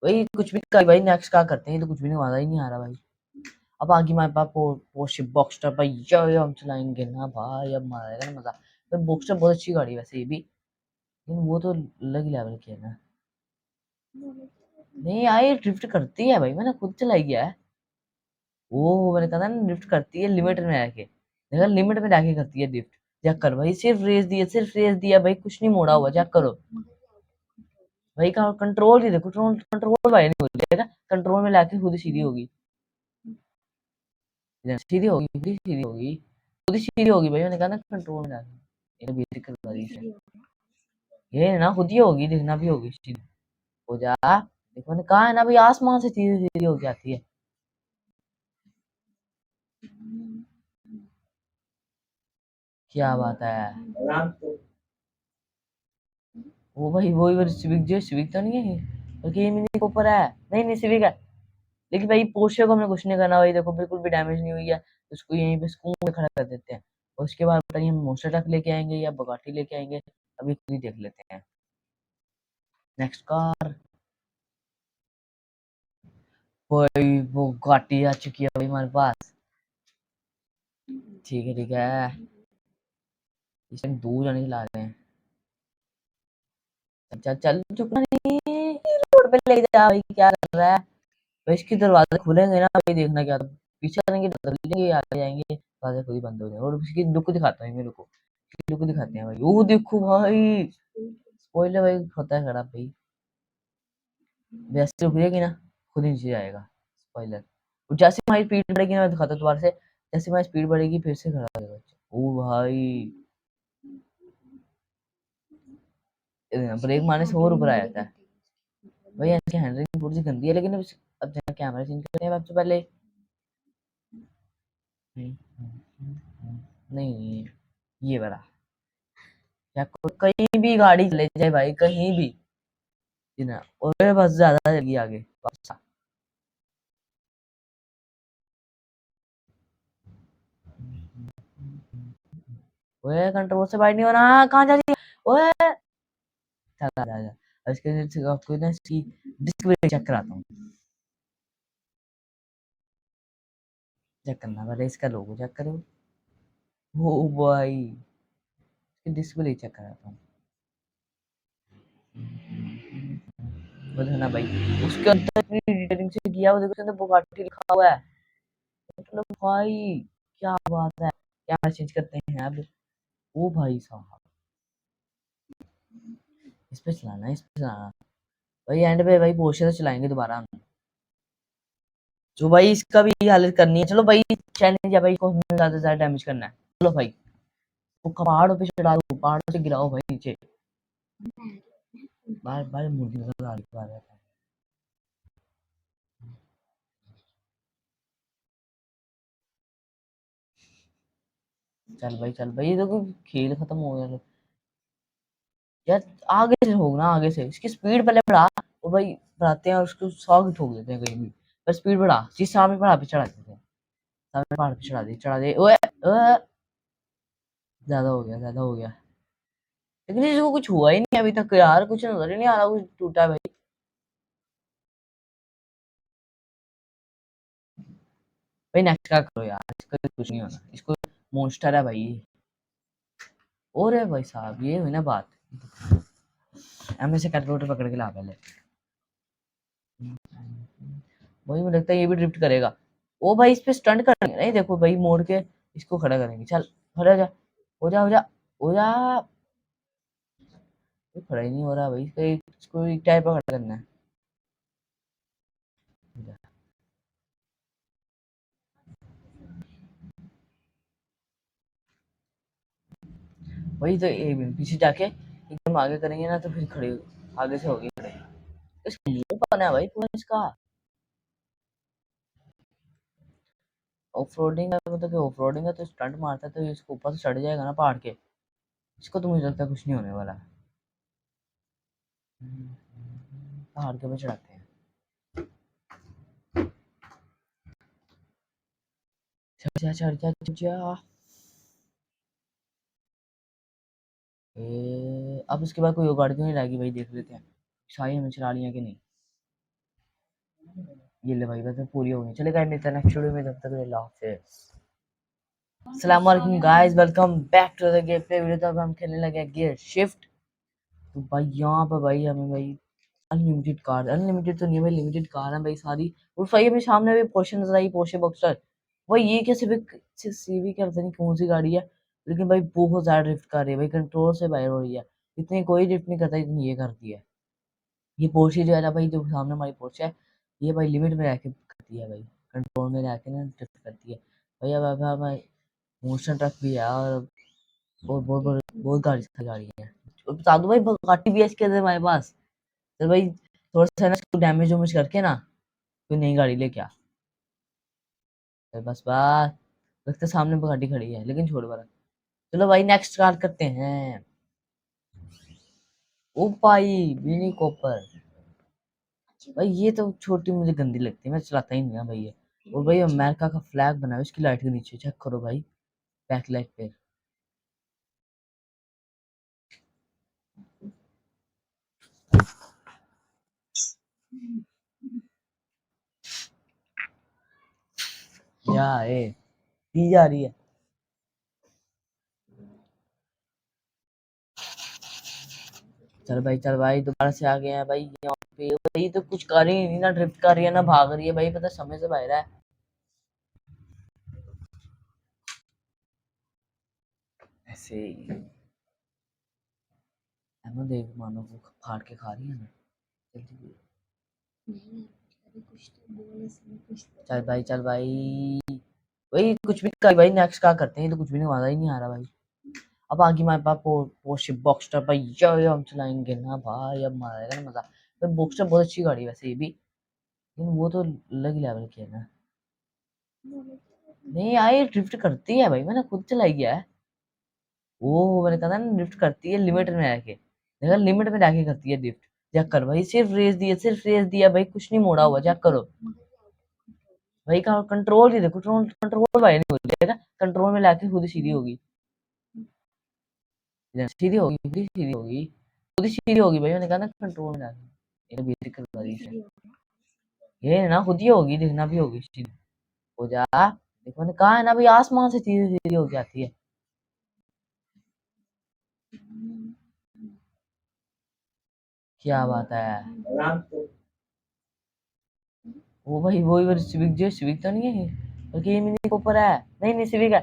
भाई कुछ भी कर भाई, नेक्स्ट क्या करते हैं, ये तो कुछ भी नहीं, मजा ही नहीं आ रहा भाई। अब आगे हमारे पास पोर्शे बॉक्स्टर भाई, ये हम चलाएंगे ना भाई, अब मजा आएगा ना मजा। तो बॉक्स्टर बहुत अच्छी गाड़ी है वैसे ये भी, लेकिन वो तो अलग ही लेवल की है ना। नहीं यार ये ड्रिफ्ट करती है भाई, मैंने खुद चलाई है। वो मैंने कहा ना ड्रिफ्ट करती है लिमिट में आके, देखा लिमिट में जाके करती है ड्रिफ्ट। चेक कर भाई, सिर्फ रेस दिया भाई, कुछ नहीं मोड़ा हुआ, चेक करो भाई का कंट्रोल ही देखो, कंट्रोल कंट्रोल भाई नहीं हो जाएगा, कंट्रोल में लाके खुद ही सीधी होगी, सीधी होगी, खुद ही सीधी होगी, खुद ही सीधी होगी भाई, मैंने कहा ना कंट्रोल में लाके। ये बेसिक करवा दी है, ये ना खुद ही होगी, देखना भी होगी सीधी। हो जा, देखो मैंने कहा है ना भाई, आसमान से सीधी सीधी हो जाती है। क्या बात है, वो भाई वही वाली सिविक, जो सिविक तो नहीं है बल्कि ये मिनी कूपर है, नहीं नहीं सिविक है। लेकिन भाई पोर्शे को हमने कुछ नहीं करना भाई, देखो बिल्कुल भी डैमेज नहीं हुई है, तो उसको यहीं पे सुकून में खड़ा कर देते हैं। और उसके बाद पता नहीं हम मोस्टर ट्रक लेके आएंगे या बगाटी लेके आएंगे, अभी खुद ही देख लेते हैं। नेक्स्ट कार, भाई वो गाटी आ चुकी है भाई हमारे पास। ठीक है ठीक है, इस टाइम दूर जाने चला रहे हैं। चल चल चुका नहीं, रोड पे ले जा भाई, क्या कर रहा है भाई, इसके दरवाजे खुलेंगे ना भाई, देखना क्या था। पीछे करेंगे तो चलेंगे, आगे जाएंगे दरवाजे खुद ही बंद हो जाएंगे। और उसकी लुक दिखाता हूँ मेरे को, लुक दिखाते हैं भाई, वो देखो भाई, स्पॉइलर भाई होता है खराब भाई, वैसे रुक जाएगी ना खुद ही नीचे जाएगा स्पॉइलर। और जैसे हमारी स्पीड बढ़ेगी ना, मैं दिखाता हूँ दोबारा से, जैसे हमारी स्पीड बढ़ेगी फिर से खड़ा हो जाएगा। ओ भाई ब्रेक मारने से और ऊपर आ जाता है भाई, ऐसी हैंडलिंग थोड़ी सी गंदी है, लेकिन अब जरा कैमरा चेंज करते हैं सबसे पहले। नहीं ये बड़ा, या कहीं भी गाड़ी चले जाए भाई, कहीं भी ना, और बस ज्यादा जल्दी आगे वापस आ। ओए कंट्रोल से बाइट नहीं हो रहा, कहाँ जा रही है ओए, चल आ जा। इसके आपको ना इसकी डिस्क ब्रेक चेक कराता हूँ, चेक करना पहले, इसका लोगो चेक करो। ओ भाई इसकी डिस्क ब्रेक चेक कराता हूँ, ना भाई, उसके अंदर इतनी डिटेलिंग से किया हुआ, देखो उसके अंदर बुगाटी लिखा हुआ है, मतलब भाई क्या बात है। क्या चेंज करते हैं अब, ओ भाई साहब इस पे चलाना है, इस पे चलाना भाई, एंड पे भाई पोर्शे से चलाएंगे दोबारा हम। जो भाई इसका भी हालत करनी है, चलो भाई चैलेंज है भाई, को हमें ज्यादा से ज्यादा डैमेज करना है, चलो भाई वो पहाड़ों पे चढ़ा दो, पहाड़ों से गिराओ भाई नीचे, बार बार मुर्गी नजर आ रही है। चल भाई, ये देखो खेल खत्म हो गया यार। आगे से ठोकना, आगे से इसकी स्पीड पहले बढ़ा, और भाई बढ़ाते हैं और उसको 100 की ठोक देते हैं कहीं भी, पर स्पीड बढ़ा, जिस सामने पहाड़ पे चढ़ा देते हैं, सामने पहाड़ पे चढ़ा दे ओए ओए, ज्यादा हो गया, ज्यादा हो गया। लेकिन इसको कुछ हुआ ही नहीं अभी तक यार, कुछ नजर ही नहीं आ रहा कुछ टूटा है भाई। भाई नेक्स्ट का करो यार, इसका कुछ नहीं होना, इसको मॉन्स्टर है भाई। और है भाई साहब, ये हुई ना बात, एम से कैलकुलेटर पकड़ के ला पहले, वही मुझे लगता है ये भी ड्रिफ्ट करेगा। ओ भाई इस पे स्टंट करेंगे, नहीं देखो भाई मोड़ के इसको खड़ा करेंगे, चल खड़ा हो जा, हो जा हो जा हो जा, ये खड़ा ही नहीं हो रहा भाई, इसको एक टाइप का खड़ा करना है। वही तो पीछे जाके एकदम आगे करेंगे ना, तो फिर खड़े आगे से होगी खड़े। इसका मुंह बना है भाई पूरा इसका। ऑफ रोडिंग है, मतलब कि ऑफ रोडिंग है तो स्टंट मारता है, तो इसको ऊपर से चढ़ जाएगा ना पहाड़ के, इसको तो मुझे लगता है कुछ नहीं होने वाला। पहाड़ के ऊपर चढ़ाते हैं, चढ़ जा चढ़ जा चढ़ जा। अब इसके बाद कोई और गाड़ी तो नहीं लाएगी भाई, देख लेते हैं सारी हमें चला लिया कि नहीं। ये ले भाई बस पूरी हो गई। चलेगा मिलते हैं नेक्स्ट वीडियो में, तब तक अल्लाह हाफिज़। अस्सलाम वालेकुम guys, welcome back to the game play video. तब हम खेलने लगे गियर शिफ्ट। तो भाई यहाँ पर भाई हमें भाई अनलिमिटेड कार, अनलिमिटेड तो नहीं भाई, लिमिटेड कार है भाई सारी। और भाई अभी सामने भी पोर्शन नजर आई, पोर्शे बॉक्सर। भाई ये क्या सीवी क्या पता नहीं कौन सी गाड़ी है, लेकिन भाई बहुत ज्यादा ड्रिफ्ट कर रही है भाई, कंट्रोल से बाहर हो रही है। इतनी कोई ड्रिफ्ट नहीं करता इतनी ये करती है। ये पोर्शे जो है ना भाई, जो सामने हमारी पोर्शे है, ये भाई लिमिट में रह के करती है भाई, कंट्रोल में रह के ना ड्रिफ्ट करती है भाई। अब मोशन ट्रक भी है, और बहुत बहुत बहुत बहुत गाड़ी है। और बता दो भाई बुगाटी भी है इसके अंदर हमारे पास। तो भाई थोड़ा सा ना इसको डैमेज वैमेज करके ना कोई नई गाड़ी लेके आ। फिर बस बात, लगता है सामने बुगाटी खड़ी है, लेकिन छोड़ बड़ा। चलो भाई नेक्स्ट कार करते हैं। ओ भाई मिनी कॉपर। भाई ये तो छोटी मुझे गंदी लगती है, मैं चलाता ही नहीं है भाई ये। और भाई अमेरिका का फ्लैग बना है उसकी लाइट के नीचे, चेक करो भाई, बैक लाइट पे। या ए दी जा रही है। चल भाई दोबारा से आ गए हैं भाई यहाँ पे। भाई तो कुछ कर ही नहीं, ना ड्रिफ्ट कर रही है ना भाग रही है भाई, पता समय से बाहर है ऐसे ही। एमो देख मानो वो फाड़ के खा रही है ना। जल्दी चल भाई भाई कुछ भी कर भाई, नेक्स्ट क्या करते हैं, ये तो कुछ भी नहीं, मजा ही नहीं आ रहा भाई। अब आगे हमारे पास पोर्शे बॉक्सटर भाई, ये हम चलाएंगे ना भाई, अब मजा आएगा ना मजा। भाई बॉक्सटर बहुत अच्छी गाड़ी है वैसे ये भी, लेकिन वो तो अलग ही लेवल की है ना। नहीं यार ये ड्रिफ्ट करती है भाई, मैंने खुद चलाई है। वो मैंने कहा ना ड्रिफ्ट करती है लिमिट में रह के, देखा लिमिट में रह के करती है ड्रिफ्ट। चेक कर भाई, सिर्फ रेस दिया भाई, कुछ नहीं मोड़ा हुआ, चेक करो भाई का कंट्रोल ही देखो, कंट्रोल कंट्रोल भाई नहीं हो जाएगा, कंट्रोल में लाके खुद ही सीधी होगी, सीधी होगी, खुद ही सीधी होगी भाई, मैंने कहा ना कंट्रोल में लाके। ये बेसिक करवा दी इसने। ये ना खुद ही होगी, देखना भी होगी सीधी। हो जा, देखो मैंने कहा है ना भाई, आसमान से सीधी सीधी हो जाती है। क्या बात है। वो भाई वही वाली सिविक, जो सिविक तो नहीं है बल्कि ये मिनी कूपर है। नहीं नहीं सिविक है,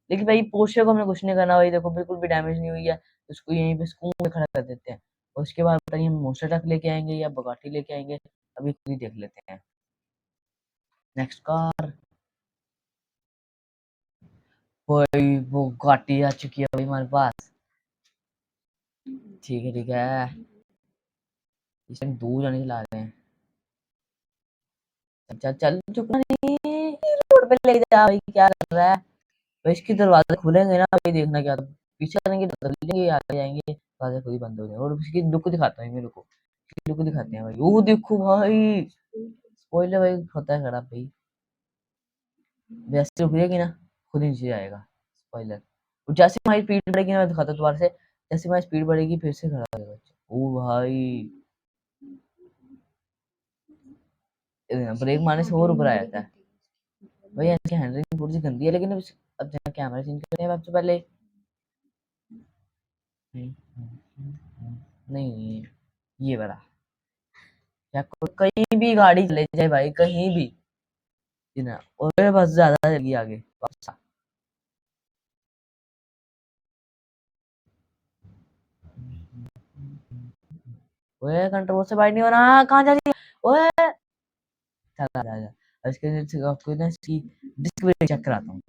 लेकिन भाई पोर्शे को हमने कुछ नहीं करना भाई, देखो बिल्कुल भी डैमेज नहीं हुई है, तो उसको यहीं पे सुकून में खड़ा कर देते हैं। और उसके बाद पता नहीं हम मोस्टर ट्रक लेके आएंगे या बगाटी लेके आएंगे, अभी खुद ही देख लेते हैं। नेक्स्ट कार भाई, वो गाटी आ चुकी है भाई हमारे पास। ठीक है इस टाइम दूर जाने चला रहे हैं। चल चल चुका नहीं, रोड पे ले जा भाई, क्या कर रहा है भाई। इसके दरवाजे खुलेंगे ना भाई, देखना क्या था, पीछे करेंगे तो लेंगे, आगे जाएंगे दरवाजे खुद ही बंद हो जाएंगे। और उसकी लुक दिखाता हूँ मेरे को, लुक दिखाते हैं भाई, वो देखो भाई, स्पॉइलर भाई होता है खराब भाई। वैसे रुक जाएगी ना, खुद ही नीचे जाएगा स्पॉइलर। और जैसे हमारी स्पीड बढ़ेगी ना, मैं दिखाता हूँ दोबारा से, जैसे हमारी स्पीड बढ़ेगी फिर से खड़ा हो जाएगा। ओ भाई ब्रेक मारने से और ऊपर आ जाता है भाई। ऐसी हैंडलिंग थोड़ी सी गंदी है, लेकिन अब जहाँ कैमरा चेंज करते हैं सबसे पहले। नहीं ये बड़ा, या कहीं भी गाड़ी चले जाए भाई, कहीं भी ना, और बस ज्यादा जल्दी आगे वापस आ। ओए कंट्रोल से बाइट नहीं हो रहा, कहाँ जा रही है ओए। चल आ जा, इसके लिए आपको ना इसकी डिस्क ब्रेक चेक कराता हूँ।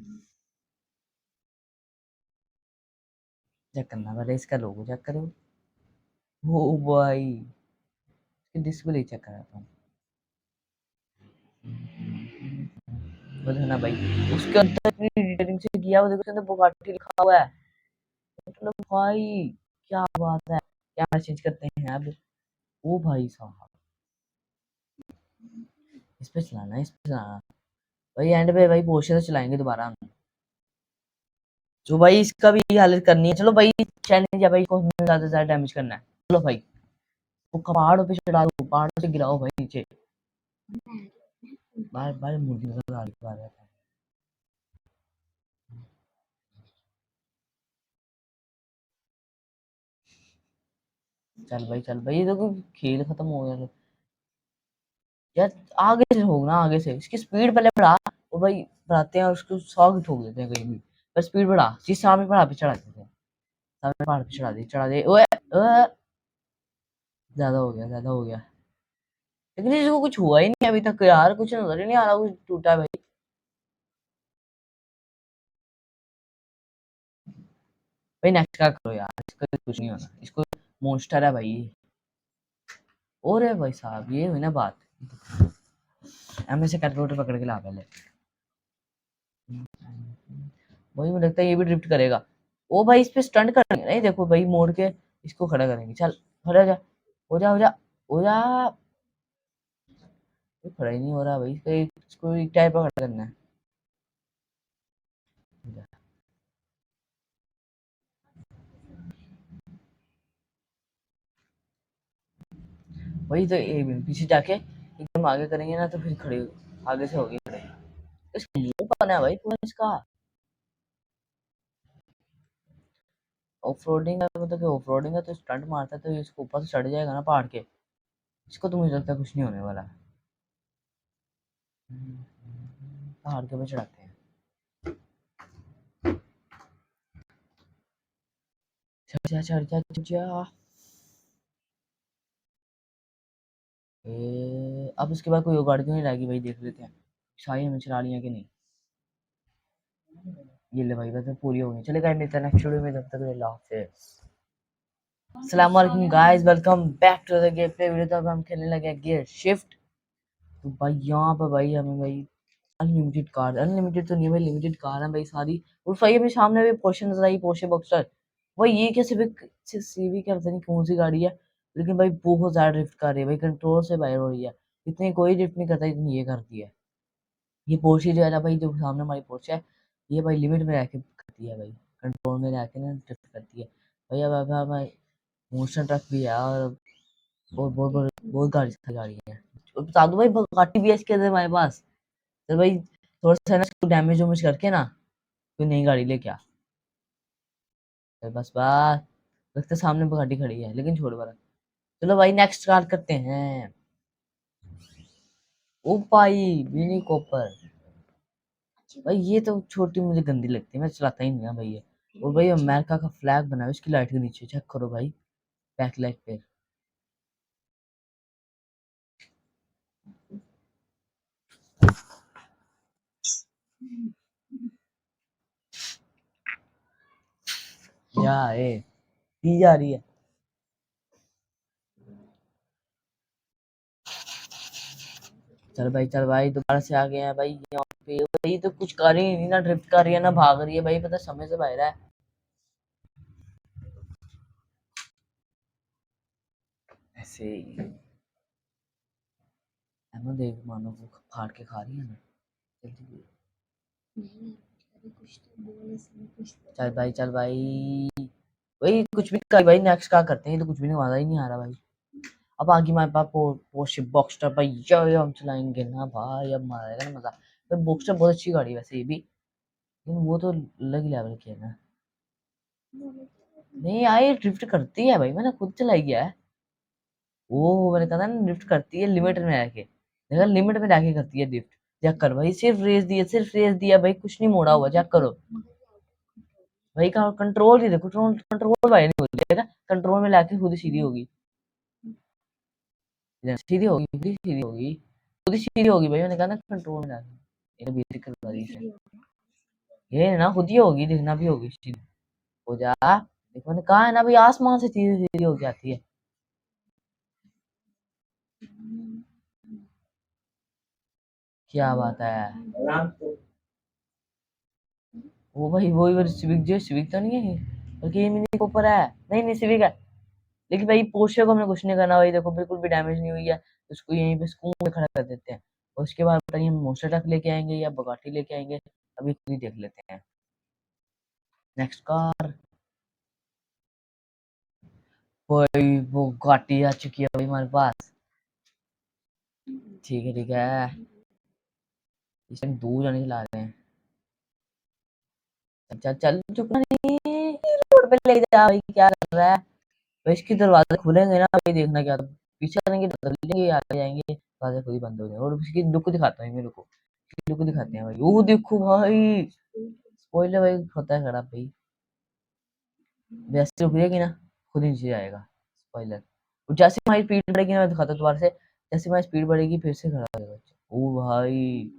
चेक करना पहले, इसका लोगो चेक करो। ओ भाई इसकी डिस्क ब्रेक चेक कराता हूँ। ना भाई उसके अंदर इतनी डिटेलिंग से किया हुआ, देखो उसके अंदर बुगाटी लिखा हुआ है, मतलब भाई क्या बात है। क्या चेंज करते हैं अब। ओ भाई साहब इस पे चलाना है, इस पे चलाना भाई, एंड पे भाई पोर्शे से चलाएंगे दोबारा हम। जो भाई इसका भी हालत करनी है, चलो भाई चैलेंज है भाई, को ज्यादा से ज्यादा डैमेज करना है। चलो भाई वो पहाड़ों पे चढ़ा दो, पहाड़ों से गिराओ भाई नीचे। बाहर बाहर मुर्गी नजर आ रही है। चल भाई, ये देखो खेल खत्म हो गया। यार आगे से ठोक ना, आगे से इसकी स्पीड पहले बढ़ा। वो भाई बढ़ाते हैं और उसको 100 की ठोक देते हैं कहीं भी। पर स्पीड बढ़ा, जिस सामने पहाड़ पे चढ़ा देते हैं। सामने पहाड़ पे चढ़ा दे ओए ओए। ज्यादा हो गया, ज्यादा हो गया। लेकिन इसको कुछ हुआ ही नहीं अभी तक यार, कुछ नजर ही नहीं आ रहा कुछ टूटा है भाई। भाई नेक्स्ट का करो यार, इसका कुछ नहीं होना, इसको मॉन्स्टर है भाई। और है भाई साहब, ये हुई ना बात। एम से कैलकुलेटर पकड़ के ला पहले। वही मुझे लगता है ये भी ड्रिफ्ट करेगा। ओ भाई इस पे स्टंट करेंगे नहीं, देखो भाई मोड़ के इसको खड़ा करेंगे। चल खड़ा हो जा, हो जा, हो जा, हो जा। ये खड़ा ही नहीं हो रहा भाई, इसको एक टाइप का खड़ा करना है। वही तो पीछे जाके एकदम आगे करेंगे ना तो फिर खड़े आगे से होगी खड़े। इसका मुंह बना है भाई पूरा इसका। ऑफ रोडिंग है, मतलब कि ऑफ रोडिंग है तो स्टंट मारता है तो ये इसको ऊपर से चढ़ जाएगा ना पहाड़ के। इसको तो मुझे लगता है कुछ नहीं होने वाला। पहाड़ के ऊपर चढ़ाते हैं। चढ़ जा, चढ़ जा, चढ़ जा। अब इसके बाद कोई गाड़ी तो नहीं लाएगी भाई, देख लेते हैं शाही हमें चला लिया कि नहीं। ये ले भाई, बस पूरी हो गई। चलेगा मिलता है नेक्स्ट वीडियो में, तब तक अल्लाह हाफिज़। अस्सलाम वालेकुम guys, welcome back to the game play video. तो अब हम खेलने लगे गियर शिफ्ट। तो भाई यहाँ पर भाई हमें भाई अनलिमिटेड कार, अनलिमिटेड तो नहीं भाई, लिमिटेड कार है भाई सारी। और भाई अभी सामने भी पोर्शन नजर आई, पोर्शे बॉक्सर। भाई ये क्या सीवी क्या पता नहीं कौन सी गाड़ी है, लेकिन भाई बहुत ज्यादा ड्रिफ्ट कर रही है भाई, कंट्रोल से बाहर हो रही है। इतनी कोई ड्रिफ्ट नहीं करता इतनी ये करती है। ये पोर्शे जो है ना भाई, जो सामने हमारी पोर्शे है, ये भाई लिमिट में रह के करती है भाई, कंट्रोल में रह के ना ड्रिफ्ट करती है। भाई अब हमारे मोशन ट्रक भी है और बहुत बहुत बहुत बहुत गाड़ी है। और बता दो भाई गाड़ी भी है इसके अंदर हमारे पास। तो भाई थोड़ा सा ना इसको डैमेज वैमेज करके ना कोई नई गाड़ी लेके आ। फिर बस बात, लगता है सामने गाड़ी खड़ी है लेकिन छोड़ बड़ा। चलो भाई नेक्स्ट कार करते हैं। ओ भाई मिनी कॉपर। भाई ये तो छोटी मुझे गंदी लगती है, मैं चलाता ही नहीं है भाई ये। और भाई अमेरिका का फ्लैग बना है उसकी लाइट के नीचे, चेक करो भाई बैक लाइट पे। या ए दी जा रही है। चल भाई दोबारा से आ गए हैं भाई यहाँ पे। भाई तो कुछ कर ही नहीं, ना ड्रिफ्ट कर रही है ना भाग रही है भाई, पता समय से बाहर है। ऐसे ही एमो देख, मानो वो फाड़ के खा रही है ना। जल्दी चल भाई भाई कुछ भी कर भाई, नेक्स्ट क्या करते हैं, ये तो कुछ भी नहीं, मजा ही नहीं आ रहा भाई। अब आगे हमारे पास पोर्शे बॉक्सटर भाई, ये हम चलाएंगे ना भाई, अब मजा आएगा ना मजा। तो बॉक्सटर बहुत अच्छी गाड़ी है वैसे ये भी, लेकिन वो तो अलग ही लेवल की है ना। नहीं यार ये ड्रिफ्ट करती है भाई, मैंने खुद चलाई है। वो मैंने कहा था ना ड्रिफ्ट करती है लिमिट में रह के, देखा लिमिट में रह के करती है ड्रिफ्ट। चेक कर भाई, सिर्फ रेस दिया भाई, कुछ नहीं मोड़ा हुआ, चेक करो भाई का कंट्रोल ही देखो, कंट्रोल कंट्रोल भाई नहीं हो जाएगा, कंट्रोल में लाके खुद ही सीधी होगी। सीधी होगी, खुद ही सीधी होगी, खुद ही सीधी होगी भाई, मैंने कहा ना कंट्रोल में लाके। ये बेसिक करवा दी है, ये ना खुद ही होगी, दिखना भी होगी सीधी। हो जा, देखो मैंने कहा है ना भाई, आसमान से सीधी सीधी हो जाती है। क्या बात है। वो भाई वही वाली सिविक, जो सिविक तो नहीं है बल्कि ये मिनी कूपर है। नहीं नहीं सिविक है। लेकिन भाई पोर्शे को हमने कुछ नहीं करना भाई, देखो बिल्कुल भी डैमेज नहीं हुई है, तो उसको यहीं पे सुकून में खड़ा कर देते हैं। और उसके बाद पता नहीं हम मोस्टर ट्रक लेके आएंगे या बगाटी लेके आएंगे, अभी खुद ही देख लेते हैं। नेक्स्ट कार भाई, वो गाटी आ चुकी है भाई हमारे पास। ठीक है, इस टाइम 2 जने चला रहे हैं। चल, चल चुप नहीं, रोड पे ले जा भाई, क्या कर रहा है? तो इसके दरवाजे खुलेंगे ना भाई, देखना क्या पीछे करेंगे तो चलेंगे, आगे जाएँगे, दरवाजे खुद ही बंद हो जाएंगे। और उसकी लुक दिखाता हूँ मेरे को, इसकी लुक दिखाते हैं भाई। वो देखो भाई, स्पॉइलर भाई होता है खराब भाई। वैसे रुक जाएगी ना, खुद ही नीचे जाएगा स्पॉइलर। और जैसे हमारी स्पीड बढ़ेगी ना, मैं दिखाता हूँ दोबारा से, जैसे हमारी स्पीड बढ़ेगी फिर से खड़ा हो जाएगा। ओ भाई,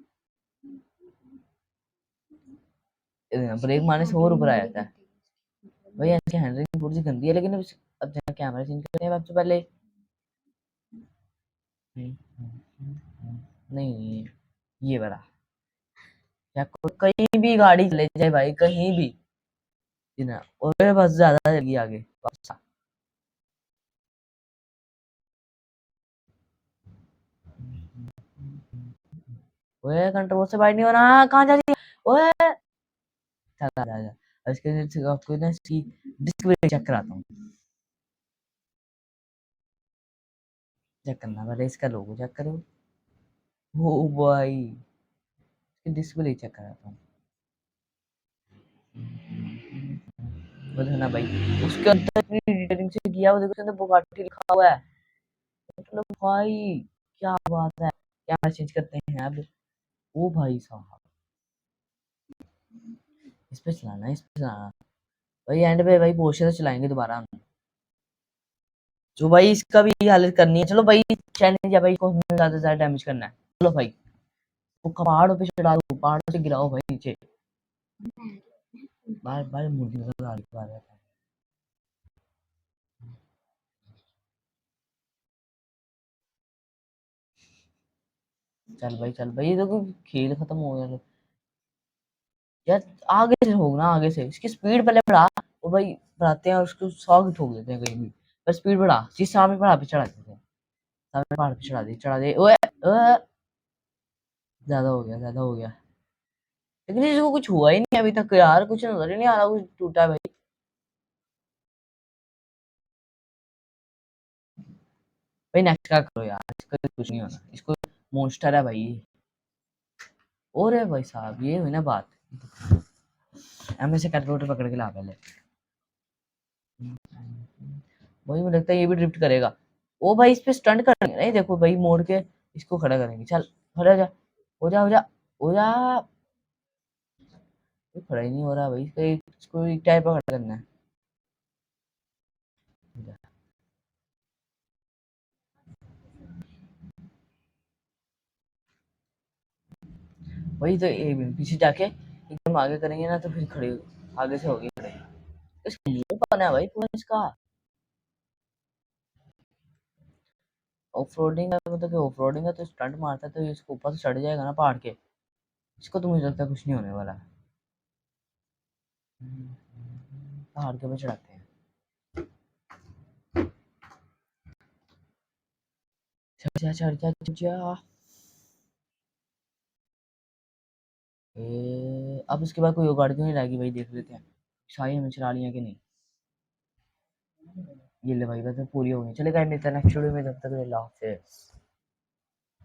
ब्रेक मारने से और ऊपर आ जाता है भाई। इसकी हैंडलिंग थोड़ी सी गंदी है, लेकिन अब जहाँ कैमरा चेंज करते हैं सबसे पहले। नहीं, ये बड़ा या कहीं भी गाड़ी चले जाए भाई, कहीं भी ना, और बस ज्यादा जल्दी आगे वापस आ। ओए कंट्रोल से बाइट नहीं हो रहा, कहाँ जा रही है? ओए चल आ जा। इसके लिए आपको ना इसकी डिस्क ब्रेक चेक कराता हूँ। चेक करना पहले, इसका लोगो चेक करो। ओ भाई, इसकी डिस्क ब्रेक चेक कराता हूँ। बोले ना भाई, उसके अंदर इतनी डिटेलिंग से किया हुआ, देखो उसके अंदर बुगाटी लिखा हुआ है। मतलब भाई, क्या बात है। क्या चेंज करते हैं अब। ओ भाई साहब, इस पे चलाना है, इस पे चलाना भाई। एंड पे भाई पोर्शे से चलाएंगे दोबारा हम। जो भाई इसका भी हालत करनी है। चलो भाई, चैलेंज है भाई, को हमें ज्यादा से ज्यादा डैमेज करना है। चलो भाई, वो पहाड़ों पे चढ़ा दो, पहाड़ों से गिराओ भाई नीचे। बार बार मुर्गी नजर आ रही है। चल भाई, चल भाई, ये देखो खेल खत्म हो गया। यार आगे से ठोक ना, आगे से इसकी स्पीड पहले बढ़ा। वो भाई बढ़ाते हैं और उसको 100 की ठोक देते हैं कहीं भी। पर स्पीड बढ़ा, जिस सामने पहाड़ पे चढ़ा देते हैं। सामने पहाड़ पे चढ़ा दे, चढ़ा दे। ओए ओए, ज्यादा हो गया, ज्यादा हो गया। लेकिन इसको कुछ हुआ ही नहीं अभी तक यार, कुछ नजर ही नहीं आ रहा कुछ टूटा है भाई। भाई नेक्स्ट का करो यार, इसका कुछ नहीं होना, इसको मॉन्स्टर है भाई। और है भाई साहब, ये हुई ना बात। एम से कैलकुलेटर पकड़ के ला पहले। वही मुझे लगता है ये भी ड्रिफ्ट करेगा। ओ भाई, इस पे स्टंट करेंगे नहीं, देखो भाई मोड़ के इसको खड़ा करेंगे। चल खड़ा हो जा, हो जा, हो जा, हो जा। ये खड़ा ही नहीं हो रहा भाई, इसको एक टाइप का खड़ा करना है। हो जा। वही तो पीछे जाके एकदम आगे करेंगे ना, तो फिर खड़े आगे से होगी खड़े। इसका मुंह बना है भाई पूरा इसका। ऑफ रोडिंग है, मतलब कि ऑफ रोडिंग है तो स्टंट मारता है, तो ये इसको ऊपर से चढ़ जाएगा ना पहाड़ के। इसको तो मुझे लगता है कुछ नहीं होने वाला। पहाड़ के ऊपर चढ़ाते हैं। चढ़ जा, चढ़ जा, चढ़ जा। अब इसके बाद कोई और गाड़ी तो नहीं लाएगी भाई, देख लेते हैं शाही हमें चला लिया कि नहीं। ये ले भाई, बस पूरी हो गई। चलेगा, मिलता है नेक्स्ट वीडियो में, तब तक अल्लाह हाफिज़।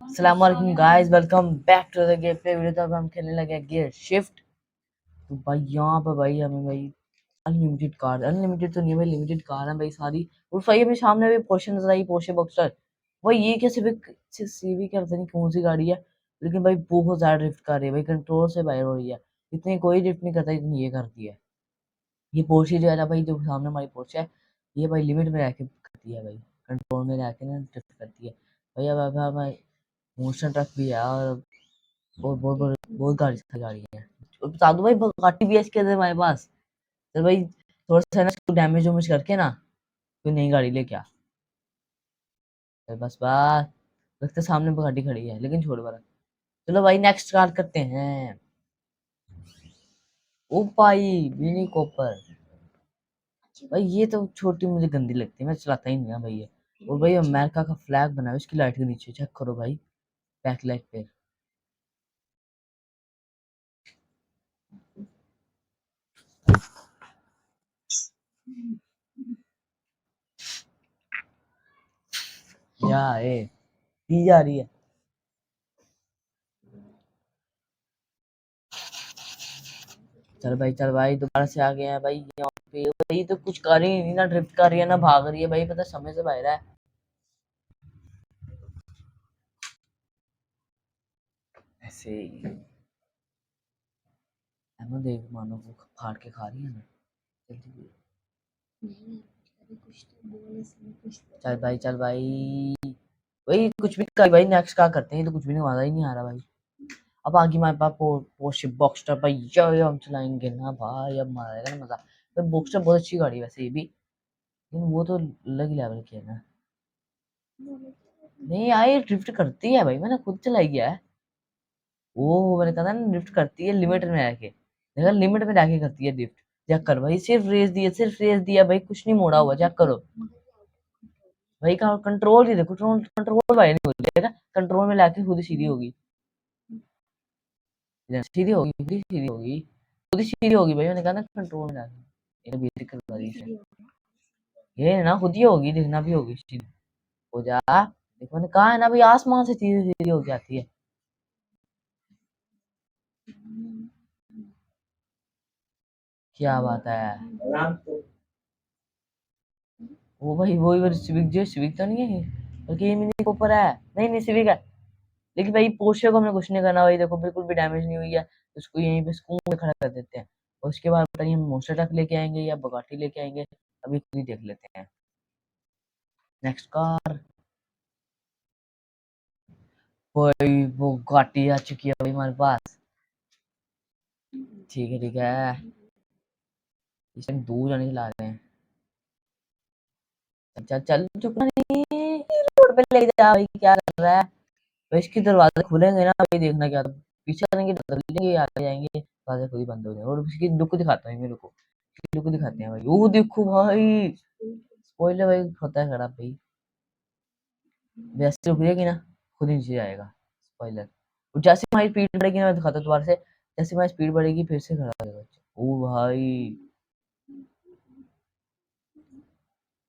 अस्सलाम वालेकुम guys, welcome back to the game play video. तब हम खेलने लगे गियर शिफ्ट। तो भाई यहाँ पर भाई हमें भाई अनलिमिटेड कार, अनलिमिटेड तो नहीं भाई, लिमिटेड कार है भाई सारी। और भाई अभी सामने भी पोर्शे नजर आई, पोर्शे बॉक्सर। भाई ये क्या सीवी क्या पता नहीं कौन सी गाड़ी है, लेकिन भाई बहुत ज्यादा ड्रिफ्ट कर रही है भाई, कंट्रोल से बाहर हो रही है। इतनी कोई ड्रिफ्ट नहीं करता, इतनी ये करती है। ये पोर्शे जो है ना भाई, जो सामने हमारी पोर्शे है, ये भाई लिमिट में रह के करती है भाई, कंट्रोल में रह के ना ड्रिफ्ट करती है भाई। अब हमारे मोशन ट्रक भी है, और बहुत बहुत बहुत बहुत गाड़ी है। और बता दो भाई, गाड़ी भी है इसके अंदर हमारे पास। तो भाई थोड़ा सा ना इसको डैमेज वैमेज करके ना कोई नई गाड़ी लेके आ। फिर बस बात, लगता है सामने गाड़ी खड़ी है, लेकिन छोड़ बड़ा। चलो भाई नेक्स्ट कार करते हैं। ओ भाई, मिनी कॉपर। भाई ये तो छोटी मुझे गंदी लगती है, मैं चलाता ही नहीं है भाई ये। और भाई अमेरिका का फ्लैग बना है उसकी लाइट के नीचे, चेक करो भाई, बैक लाइट पे। या ए, दी जा रही है। चल भाई दोबारा से आ गए हैं भाई यहाँ पे। भाई तो कुछ कर ही नहीं, ना ड्रिफ्ट कर रही है ना भाग रही है भाई, पता समय से बाहर है। ऐसे ही एमो देख, मानो वो फाड़ के खा रही है ना। जल्दी चल भाई भाई कुछ भी कर भाई, नेक्स्ट क्या करते हैं, ये तो कुछ भी नहीं, मजा ही नहीं आ रहा भाई। अब आगे हमारे पास पोर्शे बॉक्सटर भाई, ये हम चलाएंगे ना भाई, अब मजा आएगा ना मजा। तो बॉक्सटर बहुत अच्छी गाड़ी है वैसे ये भी, लेकिन वो तो अलग ही लेवल की है ना। नहीं यार ये ड्रिफ्ट करती है भाई, मैंने खुद चलाई है। वो मैंने कहा ना ड्रिफ्ट करती है लिमिट में आके, देखा लिमिट में जाके करती है ड्रिफ्ट। चेक कर भाई, सिर्फ रेस दिया भाई, कुछ नहीं मोड़ा हुआ, चेक करो भाई का कंट्रोल ही देखो, कंट्रोल कंट्रोल भाई नहीं हो जाएगा, कंट्रोल में लाके खुद ही सीधी होगी, सीधी होगी, खुद ही सीधी होगी भाई, मैंने कहा ना कंट्रोल में लाके। ये बेसिक करवा दी है, ये ना खुद ही होगी, देखना भी होगी सीधी। हो जा, देखो मैंने कहा है ना भाई, आसमान से सीधी सीधी हो जाती है। क्या बात है, वो भाई वही वाली सिविक, जो सिविक तो नहीं है बल्कि ये मिनी कूपर है, नहीं नहीं सिविक है। लेकिन भाई पोर्शे को हमने कुछ नहीं करना भाई, देखो बिल्कुल भी डैमेज नहीं हुई है, तो उसको यहीं पे सुकून में खड़ा कर देते हैं। और उसके बाद पता नहीं हम मोस्टर ट्रक लेके आएंगे या बगाटी लेके आएंगे, अभी खुद ही देख लेते हैं। नेक्स्ट कार भाई, वो गाटी आ चुकी है भाई हमारे पास। ठीक है इस टाइम दूर जाने चला रहे हैं। चल चल चुप नहीं, रोड पे ले जा भाई, क्या कर रहा है भाई, इसके दरवाजे खुलेंगे ना भाई, देखना क्या तो पीछे करेंगे तो लेंगे, आगे जाएंगे दरवाजे खुद ही बंद हो जाएंगे। और उसकी लुक दिखाता हूँ मेरे को, लुक दिखाते हैं भाई, वो देखो भाई, स्पॉइलर भाई होता है खराब भाई, वैसे रुक जाएगी ना खुद ही नीचे जाएगा स्पॉइलर। और जैसे हमारी स्पीड बढ़ेगी ना, मैं दिखाता हूँ दोबारा से, जैसे हमारी स्पीड बढ़ेगी फिर से खड़ा हो जाएगा। ओ भाई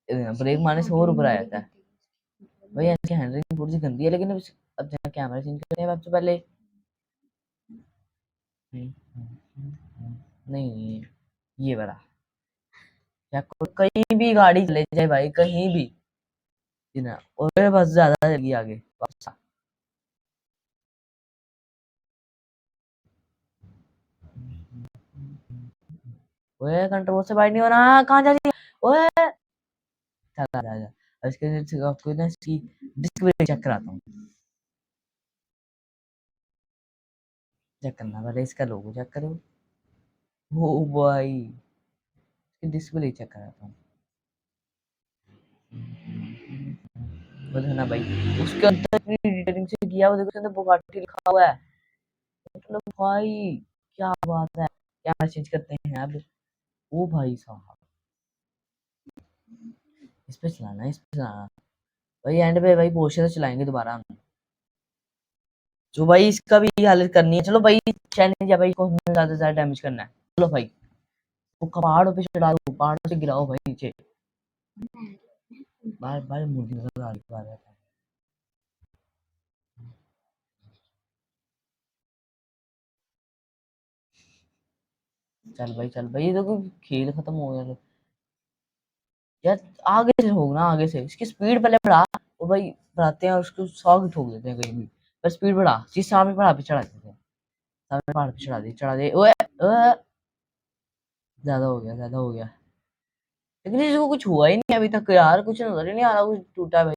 ब्रेक मारने से और ऊपर आ जाता है भाई, ऐसी हैंडलिंग थोड़ी सी गंदी है, लेकिन अब जरा कैमरा चेंज करते हैं सबसे पहले। नहीं ये बड़ा, या कहीं भी गाड़ी चले जाए भाई, कहीं भी ना, और बस ज्यादा जल्दी आगे वापस आ। ओए कंट्रोल से बाइट नहीं हो रहा, कहाँ जा रही है ओए, चल आ जा। इसके लिए आपको ना इसकी डिस्क ब्रेक चेक कराता हूँ, चेक करना पहले, इसका लोगो चेक करो। ओ भाई इसकी डिस्क ब्रेक चेक कराता हूँ, बोलो ना भाई, उसके अंदर इतनी डिटेलिंग से किया हुआ, देखो उसके अंदर बुगाटी लिखा हुआ है, मतलब भाई क्या बात है। क्या चेंज करते हैं अब, ओ भाई साहब इस पे चलाना है, इस पे चलाना भाई, एंड पे भाई पोर्शे से चलाएंगे दोबारा हम। जो भाई इसका भी हालत करनी है, चलो भाई चैलेंज है भाई, को हमें ज्यादा से ज्यादा डैमेज करना है, चलो भाई वो पहाड़ों पे चढ़ा दो, पहाड़ों से गिराओ भाई नीचे, बार बार मुर्गी नजर आ रही है। चल भाई ये देखो खेल खत्म हो गया यार, आगे से होगा ना, आगे से इसकी स्पीड पहले बढ़ा, वो भाई बढ़ाते हैं और उसको 100 की ठोक देते हैं कहीं भी, पर स्पीड बढ़ा, जिस सामने पहाड़ पे चढ़ा देते हैं, सामने पहाड़ पे चढ़ा दे ओए ओए, ज्यादा हो गया, लेकिन इसको कुछ हुआ ही नहीं अभी तक यार, कुछ नजर ही नहीं आ रहा कुछ टूटा भाई।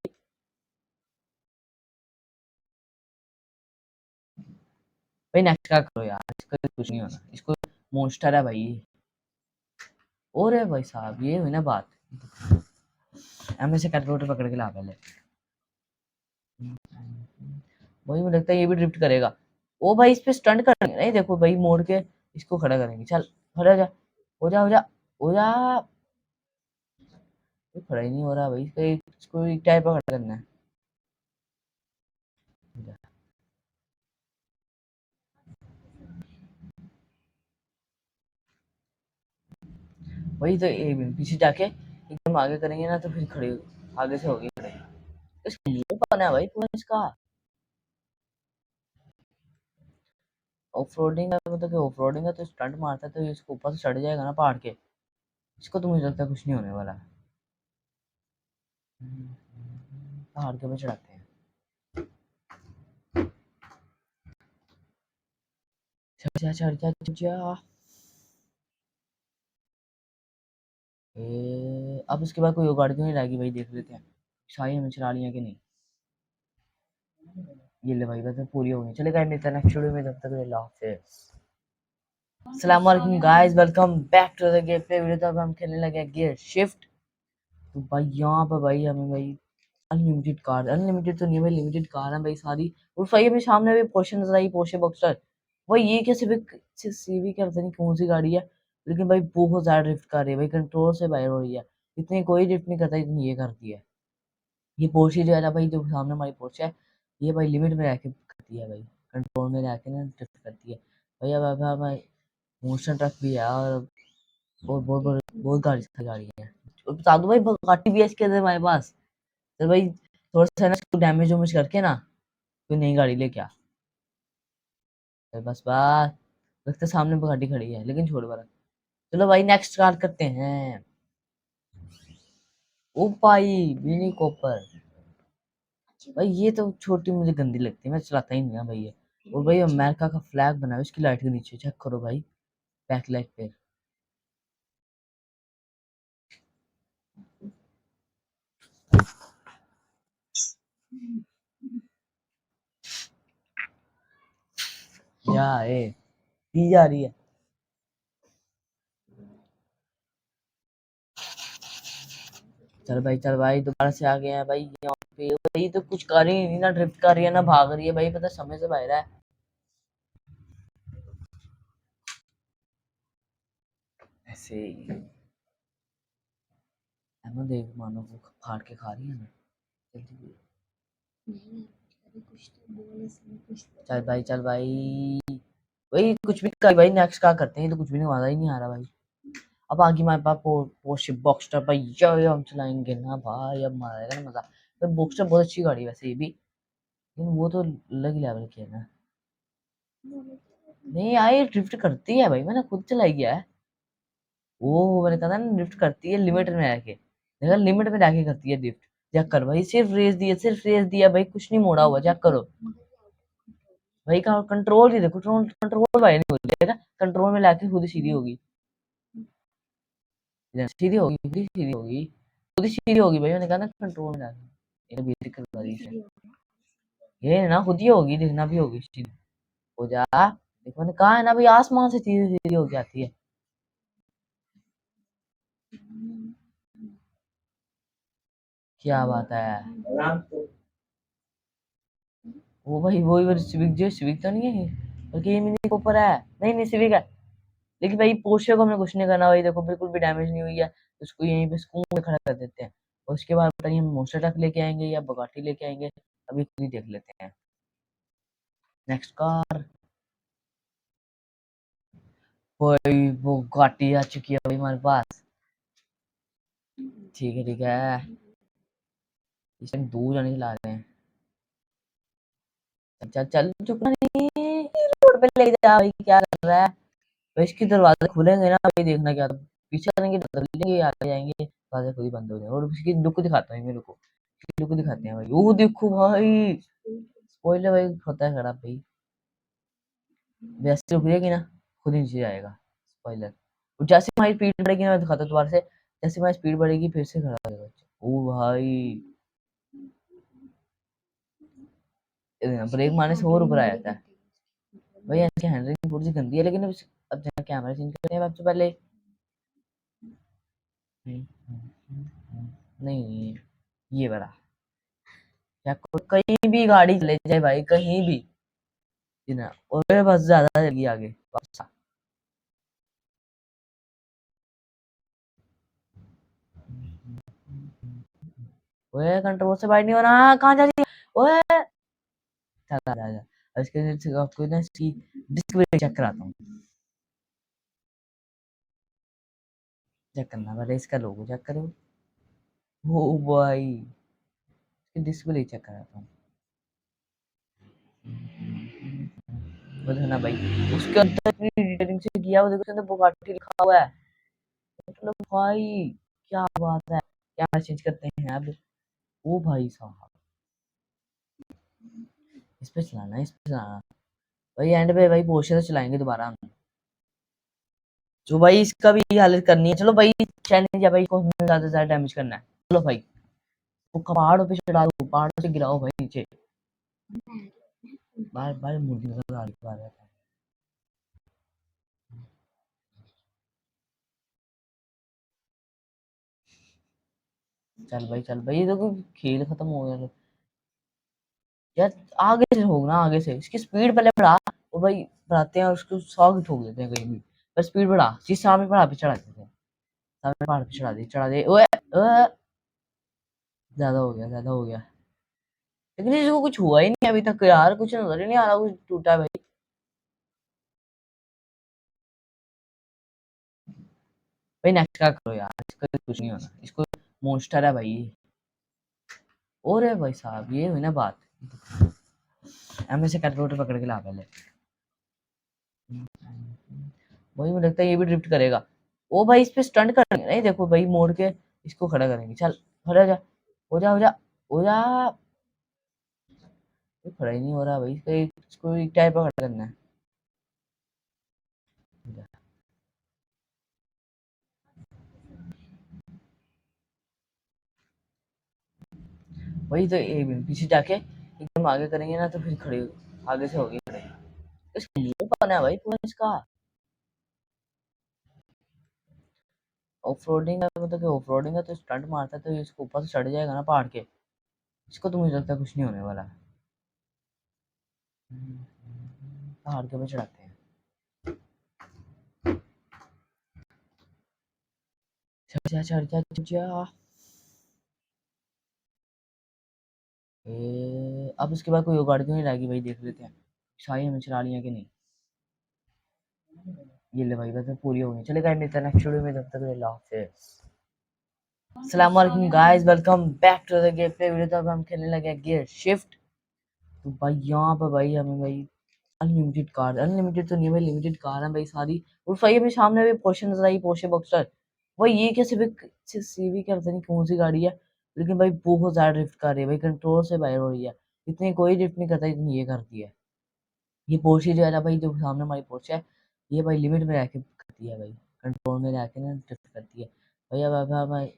भाई नेक्स्ट का करो यार, इसका कुछ नहीं होना, इसको मॉन्स्टर है भाई। और है भाई साहब, ये हुई ना बात, एम से कैलकुलेटर पकड़ के ला पहले, वही मुझे लगता है ये भी ड्रिफ्ट करेगा। ओ भाई इस पे स्टंट करेंगे, नहीं देखो भाई मोड़ के इसको खड़ा करेंगे, चल खड़ा हो जा, हो जा हो जा हो जा, ये खड़ा ही नहीं हो रहा भाई, इसको एक टाइप का खड़ा करना है। हो जा। वही तो पीछे जाके एकदम आगे करेंगे ना, तो फिर खड़े आगे से होगी खड़े, इसका मुंह बना है भाई पूरा इसका। ऑफ रोडिंग है, मतलब कि ऑफ रोडिंग है तो स्टंट मारता है तो इसको ऊपर से चढ़ जाएगा ना पहाड़ के। इसको तो मुझे लगता है कुछ नहीं होने वाला। पहाड़ के ऊपर चढ़ाते हैं। चढ़ जा चढ़ जा चढ़ जा। अब इसके बाद कोई और गाड़ी तो नहीं लाएगी भाई, देख लेते हैं शाही हमें चला लिया कि नहीं। ये ले भाई, बस पूरी हो गई। चलेगा, मिलता है नेक्स्ट वीडियो में, तब तक अल्लाह हाफिज़। अस्सलाम वालेकुम guys, welcome back to the game play video. तो अब हम खेलने लगे गियर शिफ्ट। तो भाई यहाँ पर भाई हमें भाई अनलिमिटेड कार, अनलिमिटेड तो नहीं भाई, लिमिटेड कार है भाई सारी। और भाई अभी सामने भी पोर्शे नजर आई, पोर्शे बॉक्सर। भाई ये क्या सीवी क्या पता नहीं कौन सी गाड़ी है, लेकिन भाई बहुत ज्यादा ड्रिफ्ट कर रही है भाई, कंट्रोल से बाहर हो रही है। इतनी कोई ड्रिफ्ट नहीं करता इतनी ये करती है। ये पोर्शे जो है ना भाई, जो सामने हमारी पोर्शे है, ये भाई लिमिट में रह के करती है भाई, कंट्रोल में रह के ना ड्रिफ्ट करती है भाई। अब भाई मोशन ट्रक भी है, और बहुत बहुत बहुत बहुत गाड़ी है। और बता दो भाई, Bugatti भी है इसके अंदर हमारे पास। तो भाई थोड़ा सा ना इसको डैमेज वैमेज करके ना कोई नई गाड़ी लेके आ। फिर बस बात, लगता है सामने Bugatti खड़ी है, लेकिन छोड़ बड़ा। चलो भाई नेक्स्ट कार करते हैं। ओ भाई मिनी कॉपर। भाई ये तो छोटी मुझे गंदी लगती है, मैं चलाता ही नहीं है भाई ये। और भाई अमेरिका का फ्लैग बना है उसकी लाइट के नीचे, चेक करो भाई, बैक लाइट पे। या दी जा रही है। चल भाई दोबारा से आ गए हैं भाई यहाँ पे। भाई तो कुछ कर ही नहीं, ना ड्रिफ्ट कर रही है ना भाग रही है भाई, पता समय से बाहर है। ऐसे ही एमो देख, मानो वो फाड़ के खा रही है ना। जल्दी चल भाई भाई कुछ भी कर भाई, नेक्स्ट क्या करते हैं, तो कुछ भी नहीं, मजा ही नहीं आ रहा भाई। अब आगे हमारे पास पोर्शे बॉक्सटर भाई, ये हम चलाएंगे ना भाई, अब मजा आएगा ना मजा। तो बॉक्सटर बहुत अच्छी गाड़ी है वैसे ये भी, लेकिन वो तो अलग ही लेवल की है ना। नहीं यार ड्रिफ्ट करती है भाई, मैंने खुद चलाई गया है। वो मैंने कहा था ना ड्रिफ्ट करती है लिमिट में रह के, देखा लिमिट में रह के करती है ड्रिफ्ट। चेक कर भाई, सिर्फ रेस दिया भाई, कुछ नहीं मोड़ा हुआ, चेक करो भाई का कंट्रोल ही देखो, कंट्रोल कंट्रोल भाई नहीं बोलेगा, कंट्रोल में लाके खुद ही सीधी होगी, सीधी होगी, खुद ही सीधी होगी भाई, मैंने कहा ना कंट्रोल में लाके। ये बेसिक करवा दी है, ये ना खुद ही होगी, देखना भी होगी सीधी। हो जा, देखो मैंने कहा है ना भाई, आसमान से सीधी सीधी हो जाती है। क्या बात है, वो भाई वही वाली सिविक, जो सिविक तो नहीं है बल्कि ये मिनी कूपर है। नहीं नहीं सिविक है, लेकिन भाई पोर्शे को हमें कुछ नहीं करना भाई, देखो बिल्कुल भी डैमेज नहीं हुई है, तो उसको यहीं पे सुकून में खड़ा कर देते हैं। और उसके बाद पता नहीं हम मोस्टर ट्रक लेके आएंगे या बगाटी लेके आएंगे, अभी खुद ही देख लेते हैं। नेक्स्ट कार भाई, वो गाटी आ चुकी है भाई हमारे पास। ठीक है इस टाइम दूर जाने चला रहे हैं। चल चल चुका नहीं, रोड पे ले जा भाई, क्या कर रहा है भाई। इसके दरवाजे खुलेंगे ना भाई, देखना क्या, तो पीछे करेंगे तो लेंगे, आगे जाएंगे दरवाजे खुद ही बंद हो जाएंगे। और उसकी लुक दिखाता हूँ मेरे को, लुक दिखाते हैं भाई, वो देखो भाई, स्पॉइलर भाई होता है खराब भाई। वैसे रुक जाएगी ना, खुद ही नीचे जाएगा स्पॉइलर। और जैसे हमारी स्पीड बढ़ेगी ना, मैं दिखाता हूँ दोबारा से, जैसे हमारी स्पीड बढ़ेगी फिर से खड़ा हो जाएगा। ओ भाई ब्रेक मारने से और ऊपर आ जाता है भाई। ऐसी हैंडलिंग थोड़ी सी गंदी है, लेकिन अब जहाँ कैमरा चेंज करते हैं सबसे पहले। नहीं नहीं, ये बड़ा, या कहीं भी गाड़ी चले जाए भाई, कहीं भी ना, और बस ज्यादा जल्दी आगे वापस आ। ओए कंट्रोल से बाइट नहीं हो रहा, कहाँ जा रही है ओए। चल आ जा, इसके लिए आपको ना इसकी डिस्क ब्रेक चेक कराता हूँ। चेक करना पहले, इसका लोगो चेक करो। ओ भाई इसकी डिस्क ब्रेक चेक कराता हूँ। वो देखना भाई, उसके अंदर इतनी डिटेलिंग से किया, वो देखो उसके अंदर बुगाटी लिखा हुआ है। मतलब भाई क्या बात है, क्या चेंज करते हैं अब। ओ भाई साहब, इस पे चलाना, इस पे चलाना भाई। एंड पे भाई पोर्शे तो चलाएंगे दोबारा हम। जो भाई इसका भी हालत करनी है। चलो भाई, चैलेंज है भाई, को हमें ज्यादा से ज्यादा डैमेज करना है। चलो भाई, वो पहाड़ों पे चढ़ा दो, पहाड़ों से गिराओ भाई नीचे। बार बार मुर्गी नजर आ रही है। चल भाई, चल भाई, ये देखो खेल खत्म हो गया। यार आगे से होगा ना, आगे से इसकी स्पीड पहले बढ़ा। वो भाई बढ़ाते हैं और उसको 100 की ठोक देते हैं कहीं भी। पर स्पीड बढ़ा, जिस सामने पहाड़ पे चढ़ा देते हैं। सामने पहाड़ पे चढ़ा दे, चढ़ा दे। ओए ओए, ज्यादा हो गया, ज्यादा हो गया। लेकिन इसको कुछ हुआ ही नहीं अभी तक यार, कुछ नजर ही नहीं आ रहा कुछ टूटा है भाई। भाई नेक्स्ट का करो यार, इसका कुछ नहीं होना, इसको मॉन्स्टर है भाई। और है भाई साहब, ये हुई ना बात। एम से कैलकुलेटर पकड़ के ला पहले। वही मुझे लगता है ये भी ड्रिफ्ट करेगा। ओ भाई, इस पे स्टंट करेंगे नहीं, देखो भाई मोड़ के इसको खड़ा करेंगे। चल खड़ा हो जा, हो जा, हो जा, हो जा। ये खड़ा ही नहीं हो रहा भाई, इसको एक टाइप का खड़ा करना है। वही तो, एक मिनट पीछे जाके एकदम आगे करेंगे ना तो फिर खड़े आगे से होगी खड़े। इसका मुंह बना है भाई पूरा इसका। ऑफ रोडिंग है, मतलब कि ऑफ रोडिंग है तो स्टंट मारता है तो ये इसको ऊपर से चढ़ जाएगा ना पहाड़ के। इसको तो मुझे लगता है कुछ नहीं होने वाला है। पहाड़ के ऊपर चढ़ाते हैं। चढ़ जा, चढ़ जा, चढ़ जा। अब उसके बाद कोई गाड़ी तो नहीं लाएगी भाई, देख लेते हैं शाही हमें चला लिया कि नहीं। ये ले भाई, बस पूरी हो गई। चलेगा, मिलता है नेक्स्ट वीडियो में, तब तक अल्लाह हाफिज़। अस्सलाम वालेकुम guys, welcome back to the game play video. तो अब हम खेलने लगे गियर शिफ्ट। तो भाई यहाँ पर भाई हमें भाई अनलिमिटेड कार, अनलिमिटेड तो नहीं भाई, लिमिटेड कार है भाई सारी। और भाई अभी सामने भी पोर्शे नजर आई, पोर्शे बॉक्सर। भाई ये क्या सीवी क्या पता नहीं कौन सी गाड़ी है, लेकिन भाई बहुत ज्यादा ड्रिफ्ट कर रही है भाई, कंट्रोल से बाहर हो रही है। इतनी कोई ड्रिफ्ट नहीं करता इतनी ये करती है। ये पोर्शे जो है ना भाई, जो सामने हमारी पोर्शे है, ये भाई लिमिट में रह के करती है भाई, कंट्रोल में रह के ना ड्रिफ्ट करती है भाई। अब भाई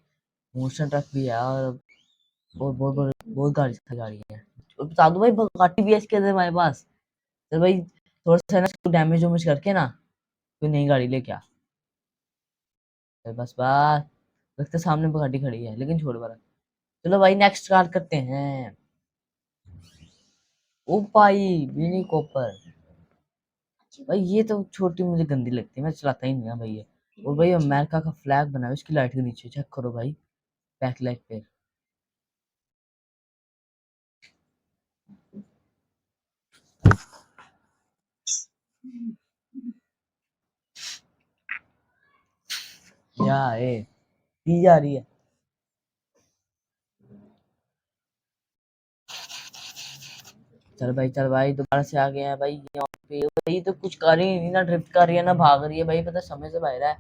मोशन ट्रक भी है, और बहुत बहुत बहुत बहुत गाड़ी है। और बता दो भाई, बुगाटी भी है इसके अंदर हमारे पास। तो भाई थोड़ा सा ना इसको डैमेज वैमेज करके ना कोई नई गाड़ी लेके आ। फिर बस बात, लगता है सामने बुगाटी खड़ी है, लेकिन छोड़ बड़ा। चलो भाई नेक्स्ट कार करते हैं। ओ भाई, मिनी कॉपर। भाई ये तो छोटी मुझे गंदी लगती है, मैं चलाता ही नहीं है भाई ये। और भाई अमेरिका का फ्लैग बना है उसकी लाइट के नीचे, चेक करो भाई, बैक लाइट पे। या दी जा रही है। चल भाई, चल भाई, दोबारा से आ गए हैं भाई यहाँ पे। भाई तो कुछ कर ही नहीं, ना ड्रिफ्ट कर रही है ना भाग रही है भाई, पता समय से बाहर है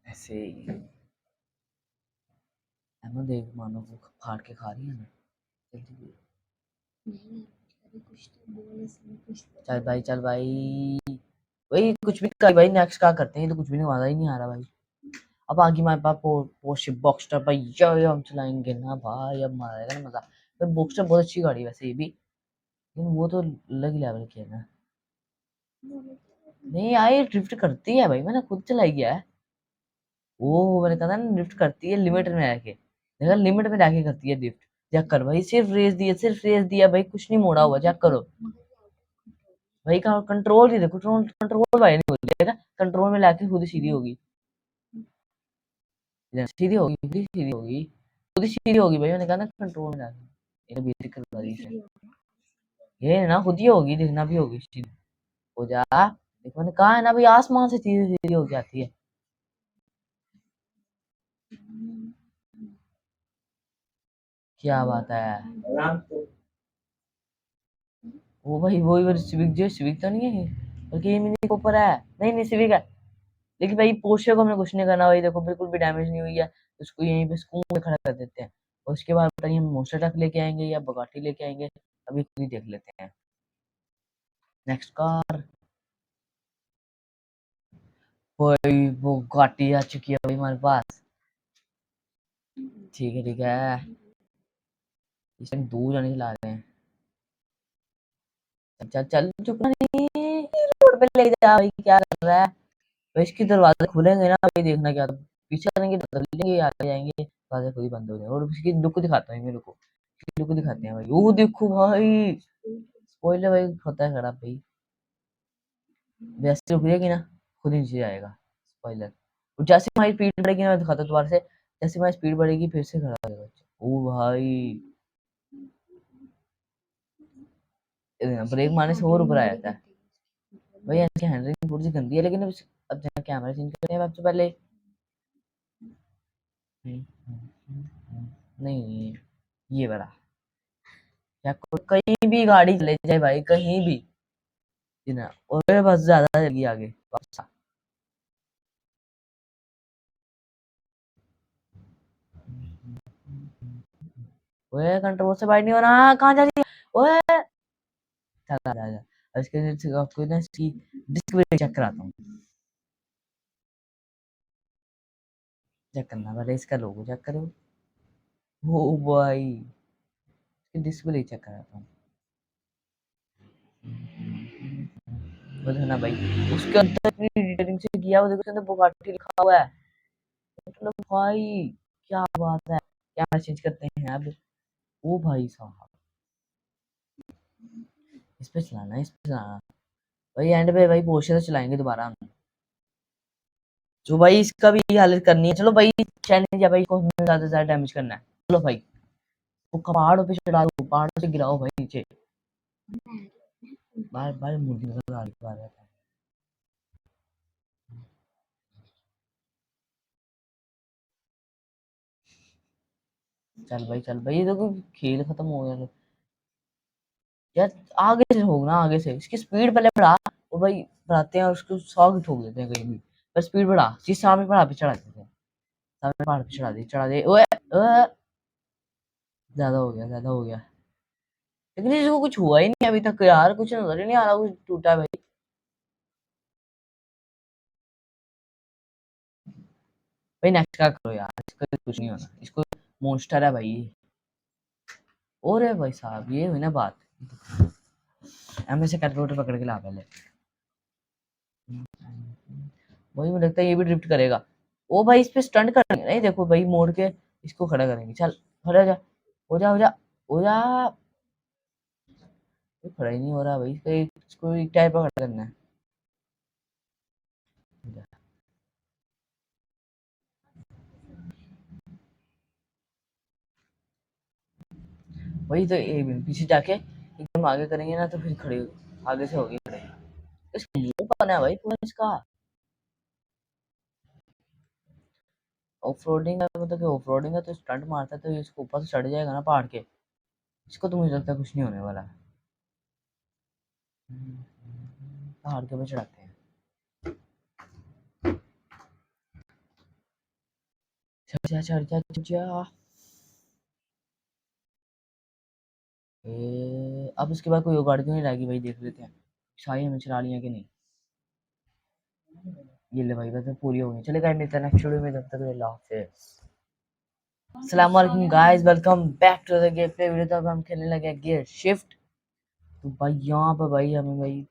ऐसे ही। एमो देख, मानो वो फाड़ के खा रही है ना। जल्दी चल भाई, चल भाई, भाई कुछ भी कर भाई, नेक्स्ट क्या करते हैं, तो कुछ भी नहीं, मजा ही नहीं आ रहा भाई। अब आगे हमारे पास पोर्शे बॉक्सटर भाई, ये हम चलाएंगे ना भाई, अब मजा आएगा ना मजा। तो बॉक्सटर बहुत अच्छी गाड़ी है वैसे ये भी, लेकिन वो तो अलग ही लेवल की है ना। नहीं यार, ये ड्रिफ्ट करती है भाई, मैंने खुद चलाई है। वो मैंने कहा था ना, ड्रिफ्ट करती है लिमिट में रह के, देखा लिमिट में रह के करती है ड्रिफ्ट। चेक कर भाई, सिर्फ रेस दिया, सिर्फ रेस दिया भाई, कुछ नहीं मोड़ा हुआ, चेक करो भाई का कंट्रोल ही देखो, कंट्रोल कंट्रोल भाई नहीं बोल देगा, कंट्रोल में लाके खुद ही सीधी होगी। सीधी होगी, खुद ही सीधी होगी, खुद ही सीधी होगी भाई, मैंने कहा ना कंट्रोल में लाके। ये बेसिक करवा दी है, ये ना खुद ही होगी, देखना भी होगी सीधी। हो जा, देखो मैंने कहा है ना भाई, आसमान से सीधी सीधी हो जाती है। क्या बात है। वो भाई वही वाली सिविक जो सिविक तो नहीं है बल्कि ये मिनी कूपर है। नहीं नहीं सिविक है। लेकिन भाई पोर्शे को हमने कुछ नहीं करना भाई, देखो बिल्कुल भी डैमेज नहीं हुई है, उसको यहीं पे सुकून में खड़ा कर देते हैं। और उसके बाद पता नहीं हम मोस्टर ट्रक लेके आएंगे या बगाटी लेके आएंगे, अभी खुद ही देख लेते हैं। नेक्स्ट कार भाई, वो गाटी आ चुकी है भाई हमारे पास। ठीक है ठीक है, इस टाइम दूर जाने चला रहे हैं। चल चल चुप नहीं, रोड पे ले जा भाई, क्या कर रहा है भाई? इसके दरवाजे खुलेंगे ना भाई, देखना क्या तो पीछे करेंगे तो लेंगे, आगे जाएंगे दरवाजे खुद ही बंद हो जाएंगे। और उसकी लुक दिखाता हूँ मेरे को, लुक दिखाते हैं भाई। वो देखो भाई, स्पॉइलर भाई होता है खराब भाई, वैसे रुक जाएगी ना खुद ही नीचे जाएगा स्पॉइलर। और जैसे हमारी स्पीड बढ़ेगी ना, मैं दिखाता हूँ दोबारा से, जैसे हमारी स्पीड बढ़ेगी फिर से खड़ा हो जाएगा। ओ भाई ब्रेक मारने से और ऊपर आ जाता है भाई। ऐसी हैंडलिंग थोड़ी सी गंदी है, लेकिन अब जरा कैमरा चेंज करते हैं सबसे पहले। नहीं ये बड़ा, या कहीं भी गाड़ी चले जाए भाई, कहीं भी ना, और बस ज्यादा जल्दी आगे वापस आ। ओए कंट्रोल से बाइट नहीं हो रहा, कहाँ जा रही है? ओए चल आ जा। इसके लिए आपको ना इसकी डिस्क ब्रेक चेक कराता हूँ। चेक करना पहले, इसका लोगो चेक करो। ओ भाई, इसकी डिस्क ब्रेक चेक कराता हूँ। बोलो ना भाई, उसके अंदर इतनी डिटेलिंग से किया हुआ, देखो उसके अंदर बुगाटी लिखा हुआ है। मतलब भाई क्या बात है। क्या चेंज करते हैं अब। ओ भाई साहब, इस पे चलाना है, इस पे चलाना भाई। एंड पे भाई पोर्शे से चलाएंगे दोबारा हम। जो भाई इसका भी हालत करनी है। चलो भाई चैलेंज है भाई, को हमें ज्यादा से ज्यादा डैमेज करना है। चलो भाई, वो पहाड़ों पे चढ़ा दो, पहाड़ों से गिराओ भाई नीचे। बार बार मुर्गी नजर आ रही है। चल भाई चल भाई, ये देखो खेल खत्म हो गया यार। आगे से होगा ना, आगे से इसकी स्पीड पहले बढ़ा। और भाई बढ़ाते हैं और उसको 100 की ठोक देते हैं कहीं भी। पर स्पीड बढ़ा, जिस सामने पहाड़ पे चढ़ा देते हैं, सामने पहाड़ पे चढ़ा दे। ओए ओए, ज्यादा हो गया, ज्यादा हो गया। लेकिन इसको कुछ हुआ ही नहीं अभी तक यार, कुछ नजर ही नहीं आ रहा कुछ टूटा है भाई। भाई नेक्स्ट का करो यार, इसका कुछ नहीं होना, इसको मॉन्स्टर है भाई। और है भाई साहब, ये हुई ना बात। एम से कैलकुलेटर पकड़ के ला पहले। वही मुझे लगता है ये भी ड्रिफ्ट करेगा। ओ भाई इस पे स्टंट करेंगे नहीं, देखो भाई मोड़ के इसको खड़ा करेंगे। चल खड़ा हो जा, हो जा हो जा हो जा। ये खड़ा ही नहीं हो रहा भाई, इसको एक टाइप का खड़ा करना है। वही तो एक मिनट पीछे जाके एकदम आगे करेंगे ना, तो फिर खड़े आगे से होगी खड़े। इसका मुंह बना है भाई पूरा इसका। ऑफ रोडिंग है, मतलब कि ऑफ रोडिंग है तो स्टंट मारता है तो ये इसको ऊपर से चढ़ जाएगा ना पहाड़ के। इसको तो मुझे लगता है कुछ नहीं होने वाला है। पहाड़ के ऊपर चढ़ाते हैं। चढ़ जा चढ़ जा चढ़ जा। अब उसके बाद कोई गाड़ी तो नहीं लाएगी भाई, देख लेते हैं शाही हमें चला लिया कि नहीं। ये ले भाई, बस पूरी हो गई। चलेगा मिलता है नेक्स्ट वीडियो में, तब तक अल्लाह हाफिज़। अस्सलाम वालेकुम guys, welcome back to the game play video. तब हम खेलने लगे गियर शिफ्ट। तो भाई यहाँ पर भाई हमें भाई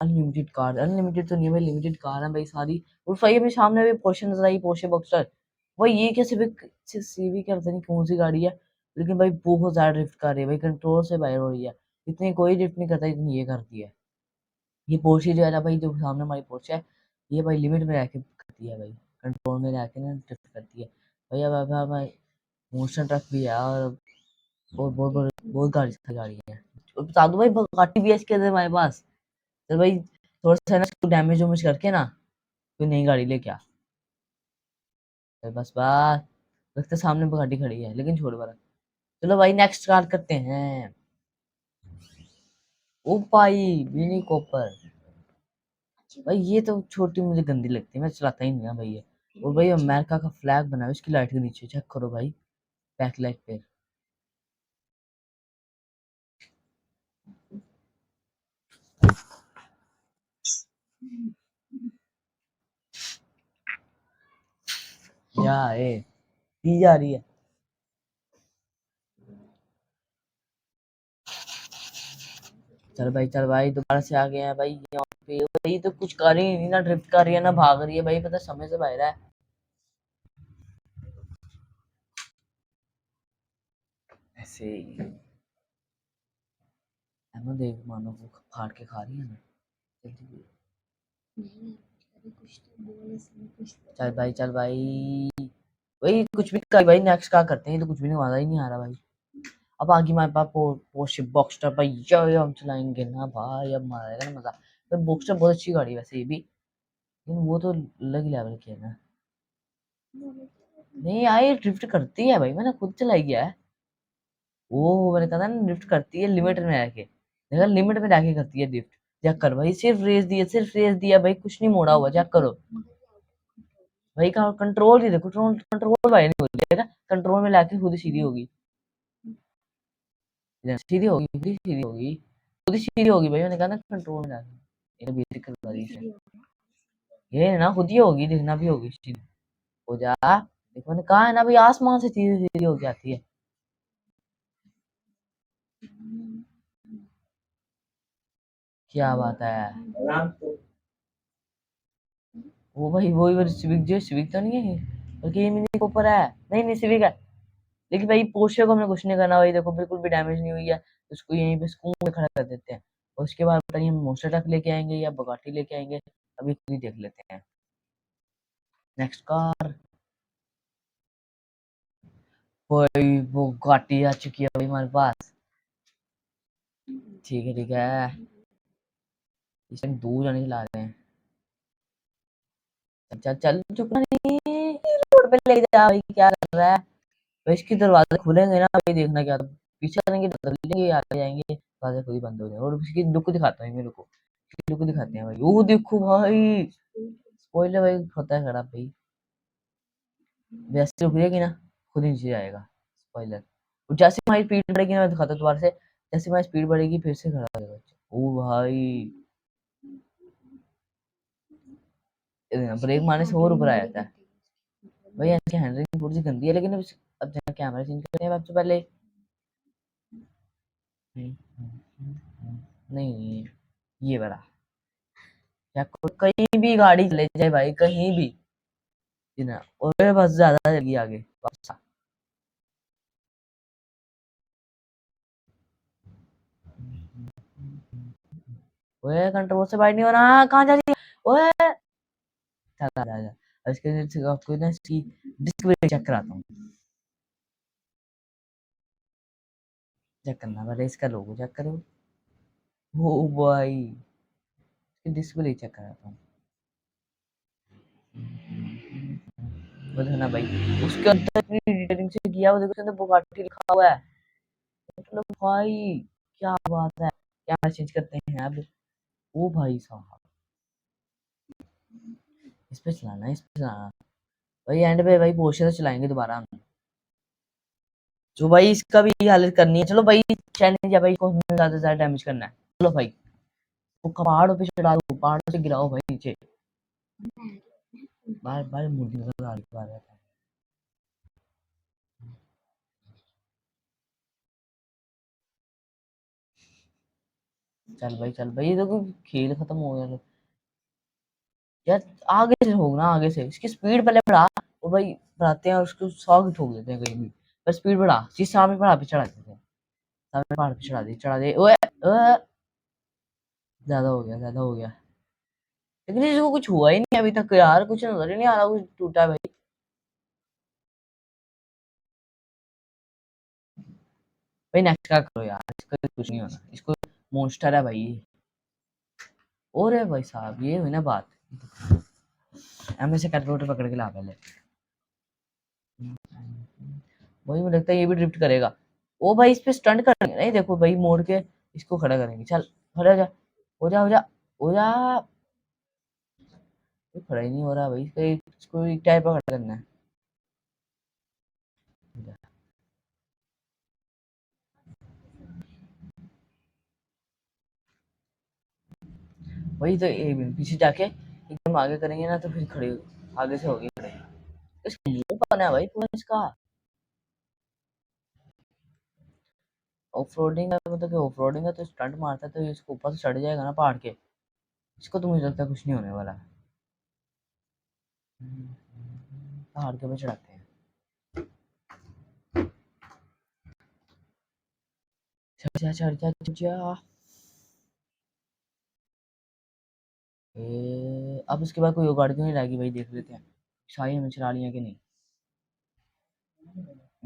अनलिमिटेड कार, अनलिमिटेड तो नहीं भाई, लिमिटेड कार है भाई सारी। और भाई अभी सामने भी पोर्शे नजर आई, पोर्शे बॉक्सर। भाई ये क्या सीवी क्या पता नहीं कौन सी गाड़ी है, लेकिन भाई बहुत ज्यादा ड्रिफ्ट कर रही है भाई, कंट्रोल से बाहर हो रही है। इतनी कोई ड्रिफ्ट नहीं करता इतनी ये करती है। ये पोर्शे जो है ना भाई, जो सामने हमारी पोर्शे है, ये भाई लिमिट में रह के करती है भाई, कंट्रोल में रह के ना ड्रिफ्ट करती है भाई। अब भाई मोशन ट्रक भी है, और बहुत बहुत बहुत बहुत गाड़ी है। और बता दो भाई गाड़ी भी है इसके अंदर हमारे पास। तो भाई थोड़ा सा ना इसको डैमेज वैमेज करके ना कोई नई गाड़ी लेके आ। फिर बस बात, लगता है सामने गाड़ी खड़ी है लेकिन छोड़ बड़ा। चलो भाई नेक्स्ट कार करते हैं। ओ भाई मिनी कॉपर भाई, ये तो छोटी मुझे गंदी लगती है, मैं चलाता ही नहीं भाई ये। और भाई अमेरिका का फ्लैग बना है उसकी लाइट के नीचे, चेक करो भाई, बैक लाइट पे। या ए दी जा रही है। चल भाई दोबारा से आ गए हैं भाई यहाँ पे। भाई तो कुछ कर ही नहीं, ना ड्रिफ्ट कर रही है ना भाग रही है भाई, पता समय से बाहर है। ऐसे ही एमो देख, मानो वो फाड़ के खा रही है ना। जल्दी चल भाई भाई कुछ भी कर भाई, नेक्स्ट क्या करते हैं, ये तो कुछ भी नहीं, मजा ही नहीं आ रहा भाई। अब आगे हमारे पास पोर्शे बॉक्सटर भाई, ये हम चलाएंगे ना भाई, अब मजा आएगा ना मजा। तो बॉक्सटर बहुत अच्छी गाड़ी है वैसे ये भी, लेकिन वो तो अलग ही लेवल की है ना। नहीं यार ये ड्रिफ्ट करती है भाई, मैंने खुद चलाई गया है। वो मैंने कहा था ना ड्रिफ्ट करती है लिमिट में रह के, देखा लिमिट में रह के करती है ड्रिफ्ट। चेक कर भाई, सिर्फ रेस दिया भाई, कुछ नहीं मोड़ा हुआ, चेक करो भाई का कंट्रोल ही देखो, कंट्रोल कंट्रोल भाई नहीं बोलेगा, कंट्रोल में लाके खुद ही सीधी होगी, सीधी होगी, खुद ही सीधी होगी भाई, मैंने कहा ना कंट्रोल में लाके। ये बेसिक करवा दी इसने। ये ना खुद ही होगी, देखना भी होगी सीधी। हो जा, देखो मैंने कहा है ना भाई, आसमान से सीधी सीधी हो जाती है। क्या बात है, वो भाई वही वाली सिविक, जो सिविक तो नहीं है बल्कि ये मिनी कूपर है। नहीं नहीं सिविक है, लेकिन भाई पोर्शे को हमने कुछ नहीं करना भाई, देखो बिल्कुल भी डैमेज नहीं हुई है, उसको यहीं पे सुकून में खड़ा कर देते हैं। और उसके बाद पता नहीं हम मोस्टर ट्रक लेके आएंगे या बगाटी लेके आएंगे, अभी खुद ही देख लेते हैं। नेक्स्ट कार भाई, वो गाटी आ चुकी है भाई हमारे पास। ठीक है इस टाइम दूर जाने चला रहे हैं। चल चल चुका नहीं, रोड पे ले जा भाई, क्या कर रहा है भाई, इसके दरवाजे खुलेंगे ना भाई, देखना क्या पीछे करेंगे तो लेंगे, आगे जाएंगे दरवाजे खुद ही बंद हो जाएंगे। और उसकी लुक दिखाता हूँ मेरे को, लुक दिखाते हैं भाई, वो देखो भाई, स्पॉइलर भाई होता है खराब भाई, वैसे रुक जाएगी ना खुद ही नीचे जाएगा स्पॉइलर। और जैसे हमारी स्पीड बढ़ेगी ना, मैं दिखाता हूँ दोबारा से, जैसे हमारी स्पीड बढ़ेगी फिर से खड़ा हो जाएगा। ओ भाई ब्रेक मारने से और ऊपर आ जाता है भाई, ऐसी हैंडलिंग थोड़ी सी गंदी है, लेकिन अब जरा कैमरा चेंज करते हैं सबसे पहले। नहीं नहीं, ये बड़ा, या कहीं भी गाड़ी चले जाए भाई, कहीं भी ना, और बस ज्यादा जल्दी आगे वापस आ। ओए कंट्रोल से बाइट नहीं हो रहा, कहाँ जा रही है ओए, चल आ जा। अब इसके लिए आपको ना इसकी डिस्क ब्रेक चेक कराता हूँ, चेक करना पहले, इसका लोगो चेक करो। ओ भाई इसकी डिस्क ब्रेक चेक कराता हूँ, वो देखना भाई, उसके अंदर इतनी डिटेलिंग से किया, वो देखो उसके अंदर बुगाटी लिखा हुआ है, मतलब भाई क्या बात है। कैमरा चेंज करते हैं अब, ओ भाई साहब इस पे चलाना है, इस पे चलाना भाई, एंड पे भाई पोर्शे से चलाएंगे दोबारा हम। जो भाई इसका भी हालत करनी है, चलो भाई चैलेंज है भाई, को हमें ज्यादा से ज्यादा डैमेज करना है, चलो भाई वो पहाड़ों पे चढ़ा दो, पहाड़ों से गिराओ भाई नीचे, बार बार मुर्गी नजर आ रही है। चल भाई ये देखो खेल खत्म हो गया यार। आगे से होगा ना, आगे से इसकी स्पीड पहले बढ़ा, और भाई बढ़ाते हैं और उसको 100 की ठोक देते हैं कहीं भी, पर स्पीड बढ़ा, जिस सामने पहाड़ पे चढ़ा देते हैं, सामने पहाड़ पे चढ़ा दे ओए ओए, ज्यादा हो गया, लेकिन इसको कुछ हुआ ही नहीं अभी तक यार, कुछ नजर ही नहीं आ रहा कुछ टूटा है भाई। भाई नेक्स्ट क्या करो यार, इसका कुछ नहीं होना, इसको मॉन्स्टर है भाई। और है भाई साहब, ये हुई ना बात, एम से कैलकुलेटर पकड़ के ला पहले, वही मुझे लगता है ये भी ड्रिफ्ट करेगा। ओ भाई इस पे स्टंट करेंगे, नहीं देखो भाई मोड़ के इसको खड़ा करेंगे, चल खड़ा हो जा, हो जा, हो जा, हो जा। ये खड़ा ही नहीं हो रहा भाई, कोई टाइप का खड़ा करना है। वही तो, एक मिनट पीछे जाके एकदम आगे करेंगे ना तो फिर खड़े आगे से होगी खड़े। इसका मुंह बना है भाई पूरा इसका। ऑफ रोडिंग है, मतलब कि ऑफ रोडिंग है तो स्टंट मारता है तो ये इसको ऊपर से चढ़ जाएगा ना पहाड़ के। इसको तो मुझे लगता है कुछ नहीं होने वाला। पहाड़ के ऊपर चढ़ाते हैं। चढ़ जा, चढ़ जा, चढ़ जा। अब इसके बाद कोई और गाड़ी तो नहीं लाएगी भाई, देख लेते हैं शाही हमें चला लिया कि नहीं।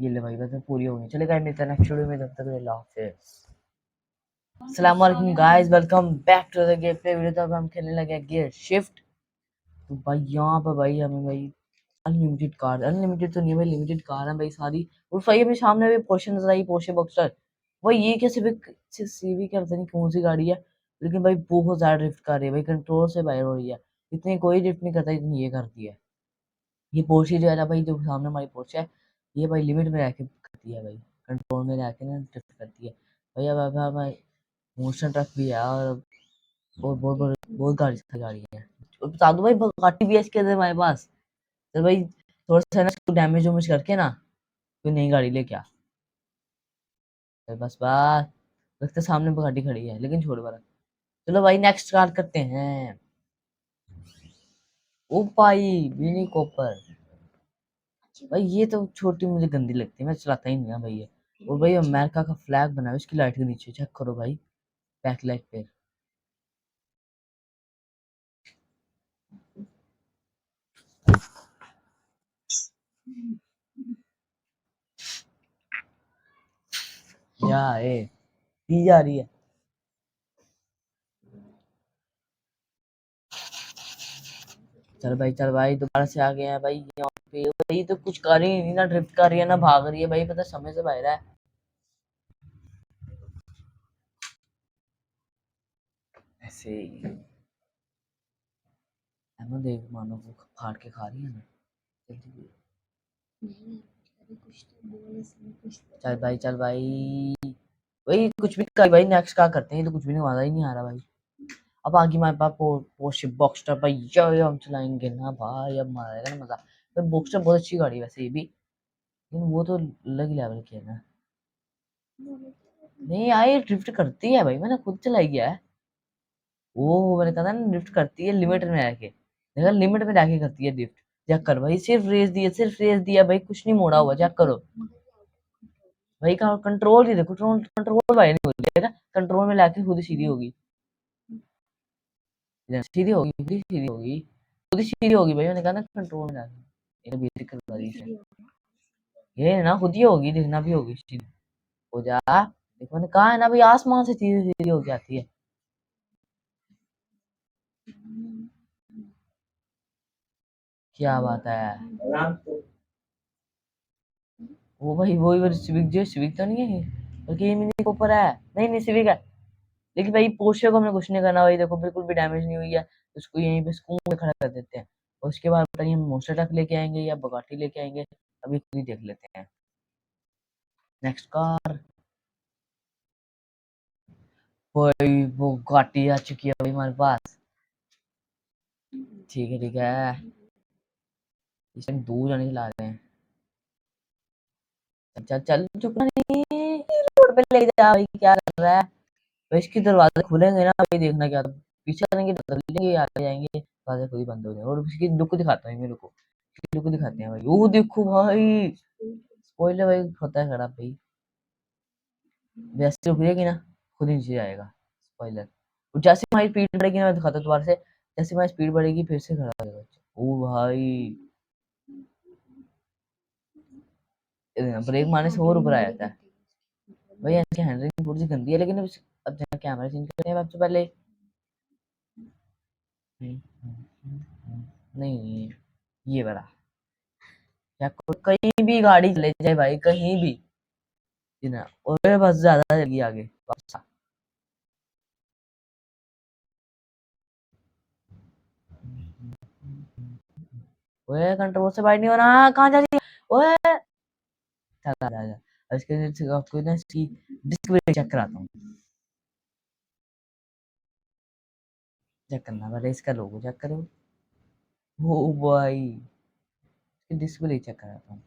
ये ले भाई, बस पूरी हो गई। चलेगा, मिलता है नेक्स्ट वीडियो में, तब तक अल्लाह हाफिज़। अस्सलाम वालेकुम guys, welcome back to the game play video. तो अब हम खेलने लगे गियर शिफ्ट। तो भाई यहाँ पर भाई हमें भाई अनलिमिटेड कार, अनलिमिटेड तो नहीं भाई, लिमिटेड कार है भाई सारी। और भाई अभी सामने भी पोर्शे नजर आई, पोर्शे बॉक्सर। भाई ये क्या सीवी क्या पता नहीं कौन सी गाड़ी है, लेकिन भाई बहुत ज्यादा ड्रिफ्ट कर रही है भाई, कंट्रोल से बाहर हो रही है। इतनी कोई ड्रिफ्ट नहीं करता इतनी ये करती है। ये पोर्शे जो है ना भाई, जो सामने हमारी पोर्शे है, ये भाई लिमिट में रह के करती है भाई, कंट्रोल में रह के ना ड्रिफ्ट करती है भाई। अब भाई मोशन ट्रक भी है, और बहुत बहुत बहुत बहुत गाड़ी है। और बता दो भाई, Bugatti भी है इसके अंदर हमारे पास। तो भाई थोड़ा सा ना इसको डैमेज वैमेज करके ना कोई नई गाड़ी लेके आ। फिर बस बात, लगता है सामने Bugatti खड़ी है, लेकिन छोड़ बड़ा। चलो भाई नेक्स्ट कार करते हैं। ओ भाई मिनी कॉपर। भाई ये तो छोटी मुझे गंदी लगती है, मैं चलाता ही नहीं है भाई ये। और भाई अमेरिका का फ्लैग बना है उसकी लाइट के नीचे, चेक करो भाई, बैक लाइट पे। या ए पी जा रही है। चल भाई दोबारा से आ गए हैं भाई यहाँ पे। भाई तो कुछ कर ही नहीं, ना ड्रिफ्ट कर रही है ना भाग रही है भाई, पता समय से बाहर है ऐसे ही। एमो देख, मानो वो फाड़ के खा रही है ना। जल्दी चल भाई भाई कुछ भी कर भाई, नेक्स्ट क्या करते हैं, ये तो कुछ भी नहीं, मजा ही नहीं आ रहा भाई। अब आगे हमारे पास पोर्शे बॉक्सटर भाई, ये हम चलाएंगे ना भाई, अब मजा आएगा ना मजा। तो बॉक्सटर बहुत अच्छी गाड़ी है वैसे ये भी, लेकिन वो तो अलग ही लेवल की है ना। नहीं यार, ड्रिफ्ट करती है भाई, मैंने खुद चलाई है। वो मैंने कहा था ना, लिफ्ट करती है लिमिट में रह के, देखा लिमिट में रह के करती है लिफ्ट। चेक कर भाई, सिर्फ रेस दिया भाई, कुछ नहीं मोड़ा हुआ, चेक करो भाई का कंट्रोल ही देखो, कंट्रोल कंट्रोल भाई नहीं बोल रहा, कंट्रोल में लाके खुद ही सीधी होगी, सीधी होगी, खुद ही सीधी होगी, खुद ही सीधी होगी भाई, मैंने कहा ना कंट्रोल में लाके। ये बेसिक करवा दी है, ये ना खुद ही होगी, देखना भी होगी सीधी। हो जा, देखो मैंने कहा है ना भाई, आसमान से सीधी सीधी हो जाती है। क्या बात है, वो भाई वही वाली सिविक, जो सिविक तो नहीं है बल्कि ये मिनी कूपर है। नहीं नहीं सिविक है, लेकिन भाई पोर्शे को हमने कुछ नहीं करना भाई, देखो बिल्कुल भी डैमेज नहीं हुई है, तो उसको यहीं पे सुकून में खड़ा कर देते हैं। और उसके बाद पता नहीं हम मोस्टर ट्रक लेके आएंगे या बगाटी लेके आएंगे, अभी खुद ही देख लेते हैं। नेक्स्ट कार भाई, वो गाटी आ चुकी है भाई हमारे पास। ठीक है, इस टाइम दूर जाने चला रहे हैं। चल चल चुका नहीं, रोड पे ले जा भाई, क्या कर रहा है भाई। इसके दरवाजे खुलेंगे ना भाई, देखना क्या, तो पीछे करेंगे तो चलेंगे, आगे जाएंगे दरवाजे खुद ही बंद हो जाएंगे। और उसकी लुक दिखाता हूँ मेरे को, इसकी लुक दिखाते हैं भाई, वो देखो भाई, स्पॉइलर भाई होता है खराब भाई, वैसे रुक जाएगी ना खुद ही नीचे जाएगा स्पॉइलर। और जैसे हमारी स्पीड बढ़ेगी ना, मैं दिखाता हूँ दोबारा से, जैसे हमारी स्पीड बढ़ेगी फिर से खड़ा हो जाएगा। ओ भाई ब्रेक मारने से और ऊपर आ जाता है भाई। ऐसी हैंडलिंग थोड़ी सी गंदी है, लेकिन अब जहाँ कैमरा चेंज करते हैं सबसे पहले। नहीं ये बड़ा, या कहीं भी गाड़ी चले जाए भाई, कहीं भी ना, और बस ज्यादा जल्दी आगे वापस आ। ओए कंट्रोल से बाहर नहीं हो रहा, कहाँ जा रही है? ओए चल आ जा। इसके लिए आपको ना इसकी डिस्क ब्रेक चेक कराता हूँ। चेक करना पहले, इसका लोगो चेक करो। ओ भाई, इसकी डिस्क ब्रेक चेक कराता हूँ।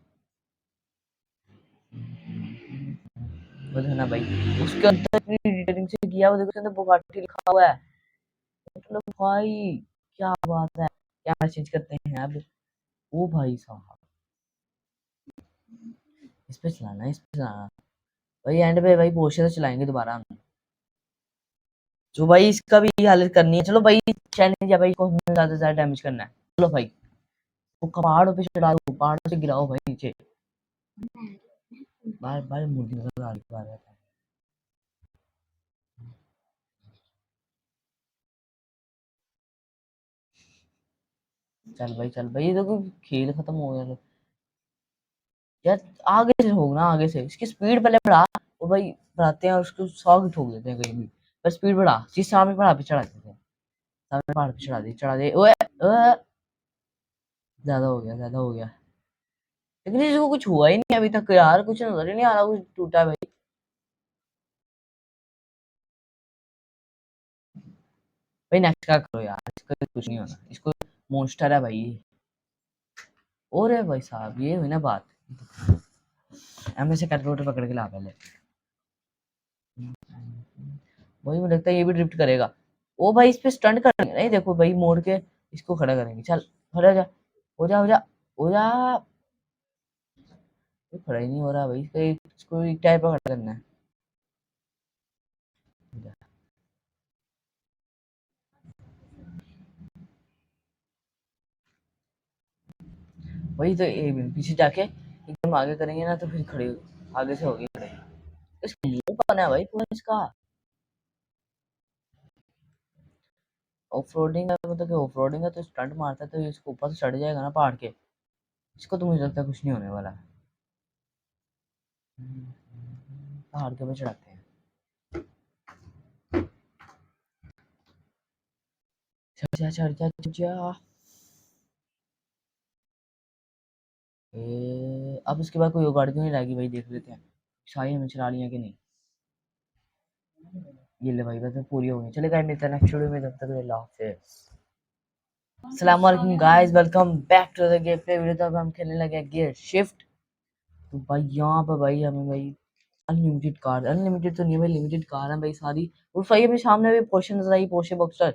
बोलो ना भाई, उसके अंदर इतनी डिटेलिंग से किया हुआ, देखो उसके अंदर बुगाटी लिखा हुआ है। मतलब भाई क्या बात है। क्या चेंज करते हैं अब। ओ भाई साहब, इस पे चलाना है, इस पे चलाना भाई। एंड पे भाई पोर्शे से चलाएंगे दोबारा हम। जो भाई इसका भी हालत करनी है। चलो भाई, चैलेंज है भाई, को हमें ज्यादा से ज्यादा डैमेज करना है। चलो भाई, वो पहाड़ों पे चढ़ा दो, पहाड़ों से गिराओ भाई नीचे। बार बार मुर्गी नजर आ रही है। चल भाई, चल भाई, ये देखो खेल खत्म हो गया। यार आगे से ठोक ना, आगे से इसकी स्पीड पहले बढ़ा। वो भाई बढ़ाते हैं और उसको 100 की ठोक देते हैं कहीं भी। पर स्पीड बढ़ा, जिस सामने पहाड़ पे चढ़ा देते हैं। सामने पहाड़ पे चढ़ा दे, चढ़ा दे। ओए ओए, ज्यादा हो गया, ज्यादा हो गया। लेकिन इसको कुछ हुआ ही नहीं अभी तक यार, कुछ नजर ही नहीं आ रहा कुछ टूटा है भाई। भाई नेक्स्ट का करो यार, इसका कुछ नहीं होना, इसको मॉन्स्टर है भाई। और है भाई साहब, ये हुई ना बात। एम से कैलकुलेटर पकड़ के ला पहले। वही मुझे लगता है ये भी ड्रिफ्ट करेगा। ओ भाई, इस पे स्टंट करेंगे नहीं, देखो भाई मोड़ के इसको खड़ा करेंगे। चल खड़ा हो जा, हो जा, हो जा, हो जा। ये खड़ा ही नहीं हो रहा भाई, इसको एक टाइप का खड़ा करना है। हो जा। वही तो एक मिनट पीछे जाके एकदम आगे करेंगे ना, तो फिर खड़े आगे से होगी खड़े। इसका मुंह बना है भाई पूरा इसका। ऑफ रोडिंग है, मतलब कि ऑफ रोडिंग है तो स्टंट मारता है तो ये इसको ऊपर से चढ़ जाएगा ना पहाड़ के। इसको तो मुझे लगता है कुछ नहीं होने वाला है। पहाड़ के ऊपर चढ़ाते हैं। चढ़ जा, चढ़ जा, चढ़ जा। अब इसके बाद कोई और गाड़ी तो नहीं लाएगी भाई, देख लेते हैं शाही हमें चला लिया कि नहीं। ये ले भाई, बस पूरी हो गई। चलेगा, मिलता है नेक्स्ट वीडियो में, तब तक अल्लाह हाफिज़। अस्सलाम वालेकुम guys, welcome back to the game play video. तो अब हम खेलने लगे गियर शिफ्ट। तो भाई यहाँ पर भाई हमें भाई अनलिमिटेड कार, अनलिमिटेड तो नहीं भाई, लिमिटेड कार है भाई सारी। और भाई अभी सामने भी पोर्शे नजर आई, पोर्शे बॉक्सर।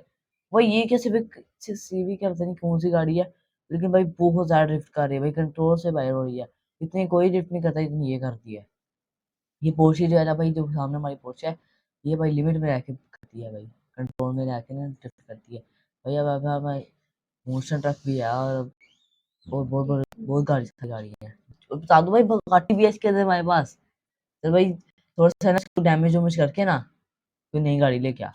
भाई ये क्या सीवी क्या पता नहीं कौन सी गाड़ी है, लेकिन भाई बहुत ज्यादा ड्रिफ्ट कर रही है भाई, कंट्रोल से बाहर हो रही है। इतनी कोई ड्रिफ्ट नहीं करता इतनी ये करती है। ये पोर्शे जो है ना भाई, जो सामने हमारी पोर्शे है, ये भाई लिमिट में रह के करती है भाई, कंट्रोल में रह के ना ड्रिफ्ट करती है भाई। अब भाई मोशन ट्रक भी है, और बहुत बहुत बहुत बहुत गाड़ी है। और बता दो भाई, Bugatti भी है इसके अंदर हमारे पास। तो भाई थोड़ा सा ना इसको डैमेज वैमेज करके ना कोई नई गाड़ी लेके आ।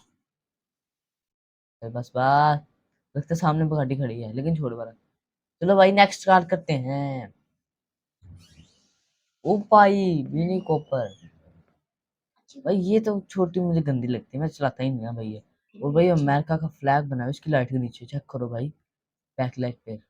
फिर बस बात, लगता है सामने Bugatti खड़ी है, लेकिन छोड़ बड़ा। चलो भाई नेक्स्ट कार करते हैं। ओ भाई, मिनी कॉपर। भाई ये तो छोटी मुझे गंदी लगती है, मैं चलाता ही नहीं है भाई ये। और भाई अमेरिका का फ्लैग बना है उसकी लाइट के नीचे, चेक करो भाई, बैक लाइट पे।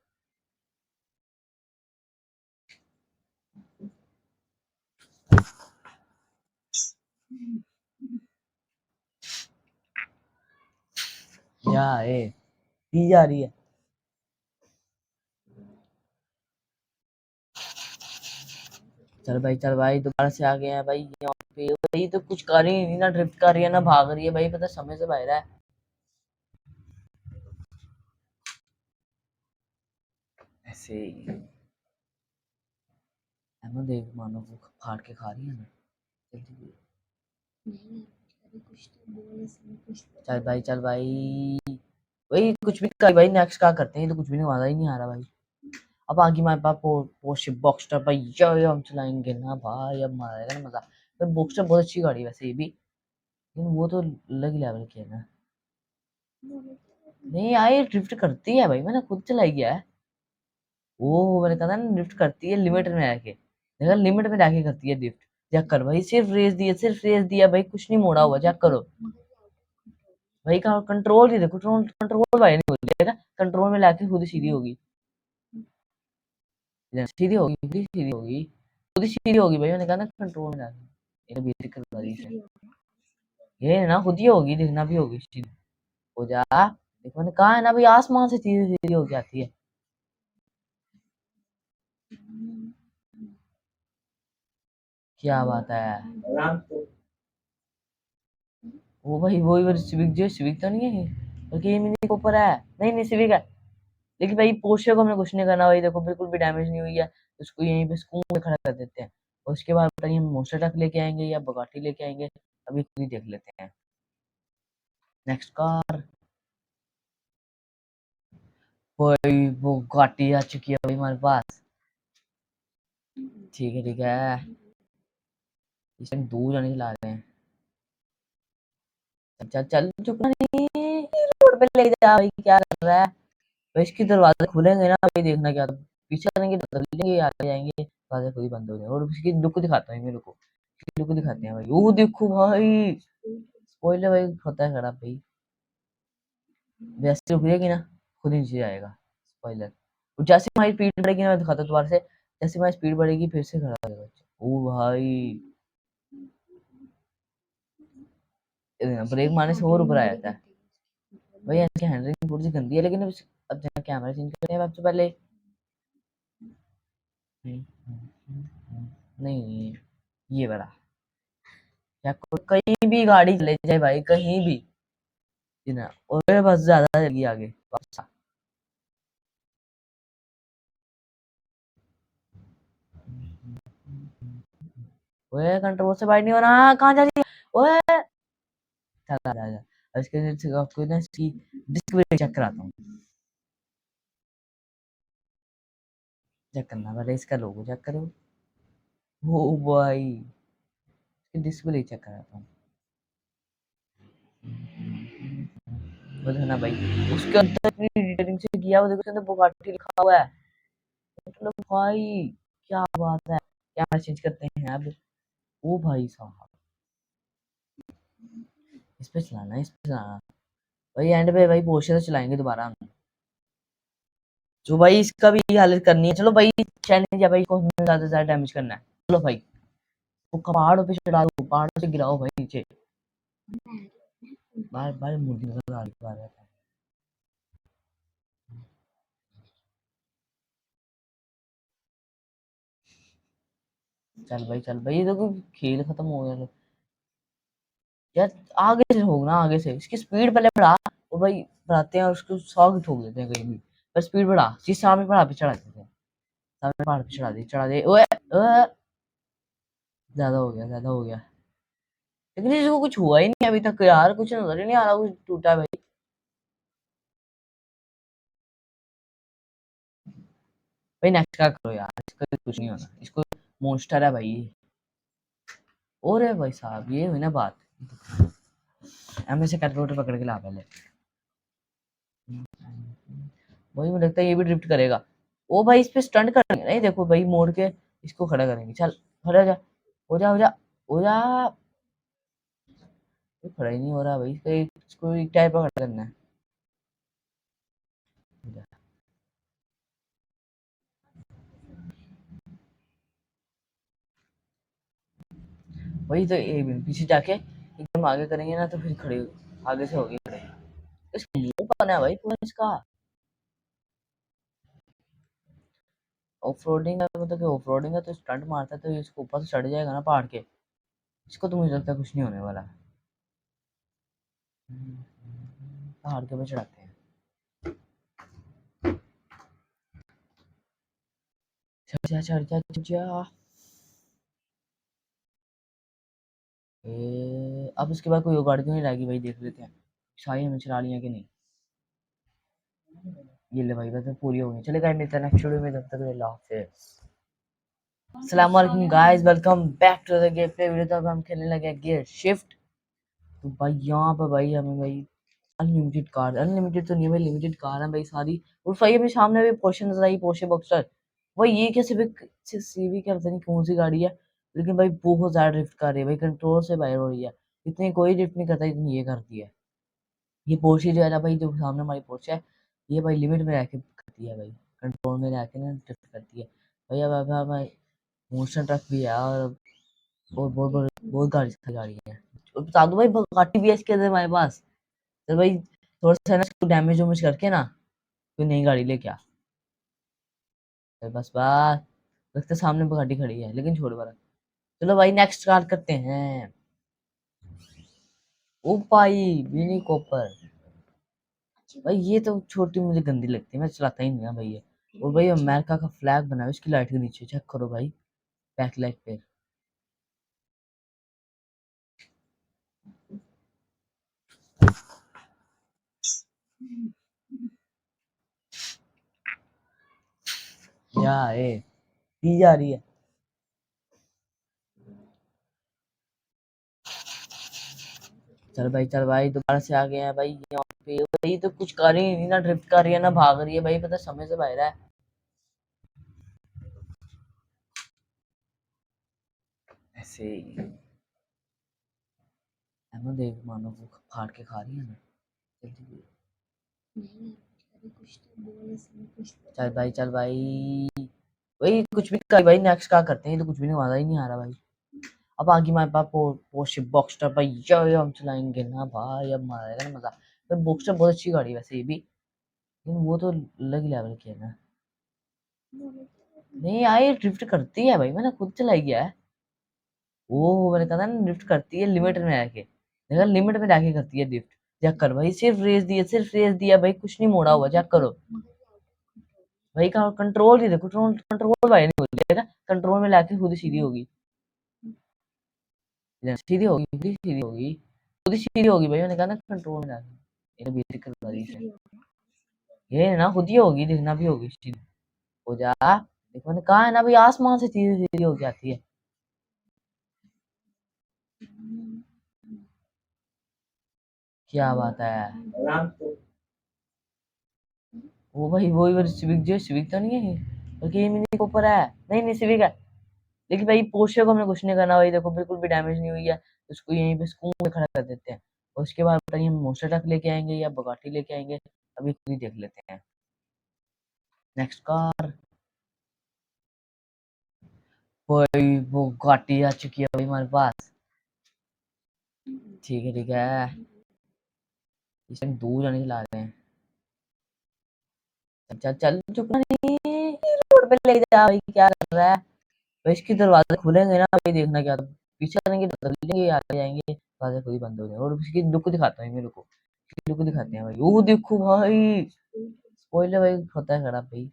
या ए दी जा रही है। चल भाई दोबारा से आ गए हैं भाई यहाँ पे। भाई तो कुछ कर ही नहीं, ना ड्रिफ्ट कर रही है ना भाग रही है भाई, पता समय से बाहर है ऐसे ही। एमो देख, मानो वो फाड़ के खा रही है ना। जल्दी। चल भाई, चल भाई, भाई कुछ भी कर भाई, नेक्स्ट क्या करते हैं, ये तो कुछ भी नहीं, मजा ही नहीं आ रहा भाई। अब आगे हमारे पास पोर्शे बॉक्सटर भाई, ये हम चलाएंगे ना भाई, अब मजा आएगा ना मजा। तो बॉक्सटर बहुत अच्छी गाड़ी है वैसे ये भी, लेकिन वो तो अलग ही लेवल की है ना। नहीं यार, ये ड्रिफ्ट करती है भाई, मैंने खुद चलाई गया है। वो मैंने कहा था ना, ड्रिफ्ट करती है लिमिट में रह के, देखा लिमिट में रह के करती है ड्रिफ्ट। चेक कर भाई, सिर्फ रेस दिया, सिर्फ रेस दिया भाई, कुछ नहीं मोड़ा हुआ, चेक करो भाई का कंट्रोल ही देखो, कंट्रोल भाई नहीं हो रही है ना, कंट्रोल में लाके खुद ही सीधी होगी। सीधी होगी, सीधी होगी, खुद ही सीधी होगी भाई, मैंने कहा ना कंट्रोल में जाके ये भी दिक्कत आ रही है। ये ना खुद ही होगी, दिखना भी होगी सीधी। हो जा, देखो मैंने कहा है ना भाई, आसमान से सीधी सीधी हो जाती है। क्या बात है वो भाई, वही वाली सिविक, जो सिविक तो नहीं है बल्कि ये मिनी कूपर है। नहीं नहीं सिविक है, लेकिन भाई पोर्शे को हमें कुछ नहीं करना भाई, देखो बिल्कुल भी डैमेज नहीं हुई है, उसको यहीं पे सुकून में खड़ा कर देते हैं। और उसके बाद पता नहीं हम मोस्टर ट्रक लेके आएंगे या बगाटी लेके आएंगे, अभी खुद ही देख लेते हैं। नेक्स्ट कार, भाई वो गाटी आ चुकी है भाई हमारे पास। ठीक है ठीक है, इस टाइम दूर जाने चला रहे हैं। चल चल चुका नहीं, रोड पे ले जा भाई, क्या कर रहा है भाई? इसके दरवाजे खुलेंगे ना भाई, देखना क्या, तो पीछे करेंगे तो लेंगे, आगे जाएंगे दरवाजे खुद ही बंद हो जाएंगे। और उसकी लुक दिखाता हूँ मेरे को, इसकी लुक दिखाते हैं भाई। वो देखो भाई, स्पॉइलर भाई होता है खराब भाई, वैसे रुक जाएगी ना, खुद ही नीचे जाएगा स्पॉइलर। और जैसे हमारी स्पीड बढ़ेगी ना, मैं दिखाता हूँ दोबारा से, जैसे हमारी स्पीड बढ़ेगी फिर से खड़ा हो जाएगा। ओ भाई, ब्रेक मारने से और ऊपर आ जाता है भाई। ऐसी हैंडलिंग थोड़ी सी गंदी है, लेकिन अब जरा कैमरा चेंज करते हैं सबसे पहले। नहीं नहीं, ये बड़ा, या कहीं भी गाड़ी चले जाए भाई, कहीं भी ना, और बस ज्यादा जल्दी आगे वापस आ। ओए कंट्रोल से बाइट नहीं हो रहा, कहाँ जा रही है? ओए चल आ जा, इसके लिए आपको ना इसकी डिस्क ब्रेक चेक कराता हूँ। चेक करना पहले, इसका लोगो चेक करो। ओ भाई, इसकी डिस्क ब्रेक चेक कराता हूँ। वो देखना भाई, उसके अंदर इतनी डिटेलिंग से किया, वो देखो उसके अंदर बुगाटी लिखा हुआ है। मतलब भाई क्या बात है, कैमरा चेंज करते हैं अब। ओ भाई साहब, इस पे चलाना है, इस पे चलाना भाई, एंड पे भाई पोर्शे से चलाएंगे दोबारा हम। जो भाई इसका भी हालत करनी है, चलो भाई चैलेंज है भाई, को हमें ज्यादा से ज्यादा डैमेज करना है। चलो भाई, वो पहाड़ों पे चढ़ा दो, पहाड़ों से गिराओ भाई नीचे। बार बार मुर्गी नजर आ रही है। चल भाई चल भाई, ये देखो खेल खत्म हो गया यार। आगे से होगा ना, आगे से इसकी स्पीड पहले बढ़ा, वो भाई बढ़ाते हैं और उसको 100 की ठोक देते हैं कहीं भी। पर स्पीड बढ़ा, जिस सामने पहाड़ पे चढ़ा देते हैं, सामने पहाड़ पे चढ़ा दे। ओए ओए, ज्यादा हो गया, ज्यादा हो गया। लेकिन इसको कुछ हुआ ही नहीं अभी तक यार, कुछ नजर ही नहीं आ रहा कुछ टूटा है भाई। भाई नेक्स्ट का करो यार, इसका कुछ नहीं होना, इसको मॉन्स्टर है भाई। और है भाई साहब, ये हुई ना बात, एम से कैलकुलेटर पकड़ के ला पहले। वही मुझे लगता है ये भी ड्रिफ्ट करेगा। ओ भाई, इस पे स्टंट करेंगे नहीं, देखो भाई मोड़ के इसको खड़ा करेंगे। चल खड़ा हो जा, हो जा हो जा हो जा। ये खड़ा ही नहीं हो रहा भाई, इसको एक टाइप का खड़ा करना है। हो जा। वही तो, एक मिनट पीछे जाके एकदम आगे करेंगे ना, तो फिर खड़े आगे से होगी खड़े। इसका मुंह बना है भाई पूरा इसका। ऑफ रोडिंग है, मतलब कि ऑफ रोडिंग है तो स्टंट मारता है, तो ये इसको ऊपर से चढ़ जाएगा ना पहाड़ के। इसको तो मुझे लगता है कुछ नहीं होने वाला। पहाड़ के ऊपर चढ़ाते हैं। चढ़ जा चढ़ जा चढ़ जा। अब उसके बाद कोई गाड़ी तो नहीं लाएगी भाई, देख लेते हैं शाही हमें चला लिया कि नहीं। ये ले भाई, बस पूरी हो गई। चलेगा, मिलता है नेक्स्ट वीडियो में, तब तक अल्लाह हाफिज़। अस्सलाम वालेकुम guys, welcome back to the game play video. तो अब हम खेलने लगे गियर शिफ्ट। तो भाई यहाँ पर भाई हमें भाई अनलिमिटेड कार, अनलिमिटेड तो नहीं भाई, लिमिटेड कार है भाई सारी। और भाई अभी सामने भी पोर्शे नजर आई, पोर्शे बॉक्सर। भाई ये क्या सीवी क्या पता नहीं कौन सी गाड़ी है, लेकिन भाई बहुत ज्यादा ड्रिफ्ट कर रही है भाई, कंट्रोल से बाहर हो रही है। इतनी कोई ड्रिफ्ट नहीं करता इतनी ये करती है। ये पोर्शे जो है ना भाई, जो सामने हमारी पोर्शे है, ये भाई लिमिट में रह के करती है भाई, कंट्रोल में रह के ना ड्रिफ्ट करती है। भैया भैया भाई मोशन ट्रक भी है और बहुत बहुत बहुत बहुत गाड़ी है। और बता दो भाई गाड़ी भी है इसके अंदर हमारे पास। तो भाई थोड़ा सा ना इसको डैमेज वैमेज करके ना कोई नई गाड़ी लेके आ। फिर बस बात लगता है सामने गाड़ी खड़ी है लेकिन छोड़ बड़ा। चलो भाई नेक्स्ट कार करते हैं। ओ भाई मिनी कॉपर। भाई ये तो छोटी मुझे गंदी लगती है, मैं चलाता ही नहीं भाई ये। और भाई अमेरिका का फ्लैग बना है उसकी लाइट के नीचे, चेक करो भाई बैक लाइट पे। यार ये पी जा रही है। चल भाई दोबारा से आ गए हैं भाई यहाँ पे। भाई तो कुछ कर ही नहीं, ना ड्रिफ्ट कर रही है ना भाग रही है भाई, पता समय से बाहर है। ऐसे ही एमो देख मानो वो फाड़ के खा रही है ना। जल्दी चल भाई भाई कुछ भी कर भाई, नेक्स्ट क्या करते हैं, ये तो कुछ भी नहीं, मजा ही नहीं आ रहा भाई। अब आगे हमारे पास पोर्शे बॉक्सटर भाई, ये हम चलाएंगे ना भाई, अब मजा आएगा ना मजा। तो बॉक्सटर बहुत अच्छी गाड़ी है वैसे ये भी, लेकिन वो तो अलग ही लेवल की है ना। नहीं यार ड्रिफ्ट करती है भाई, मैंने खुद चलाई गया है। वो मैंने कहा था ना ड्रिफ्ट करती है लिमिट में आके, देखा लिमिट में जाके करती है ड्रिफ्ट। चेक कर भाई सिर्फ रेस दिया भाई, कुछ नहीं मोड़ा हुआ, चेक करो भाई का कंट्रोल ही देखो, कंट्रोल कंट्रोल भाई नहीं बोल रहा, कंट्रोल में लाके खुद ही सीधी होगी। सीधी होगी खुद ही सीधी होगी भाई, मैंने कहा ना कंट्रोल में लाके। ये बेसिक करवा दी है ये ना, खुद ही होगी, देखना भी होगी सीधी हो जा। देखो मैंने कहा है ना भाई, आसमान से सीधी सीधी हो जाती है। क्या बात है। वो भाई वही वाली सिविक, जो सिविक तो नहीं है बल्कि ये मिनी कूपर है। नहीं नहीं सिविक है। लेकिन भाई पोर्शे को हमने कुछ नहीं करना भाई, देखो बिल्कुल भी डैमेज नहीं हुई है, उसको यहीं पे सुकून में खड़ा कर देते हैं। और उसके बाद पता नहीं हम मोस्टर ट्रक लेके आएंगे या बगाटी लेके आएंगे, अभी खुद ही देख लेते हैं। नेक्स्ट कार भाई, वो गाटी आ चुकी है भाई हमारे पास। ठीक है इस टाइम दूर जाने चला रहे हैं। चल चल चुका नहीं, रोड पे ले जा भाई, क्या कर रहा है भाई। इसके दरवाजे खुलेंगे ना भाई, देखना क्या तो पीछे करेंगे तो चलेंगे, आगे जाएंगे दरवाजे खुद ही बंद हो जाएंगे। और उसकी लुक दिखाता हूँ मेरे को, इसकी लुक दिखाते हैं भाई, वो देखो भाई स्पॉइलर भाई होता है खराब भाई।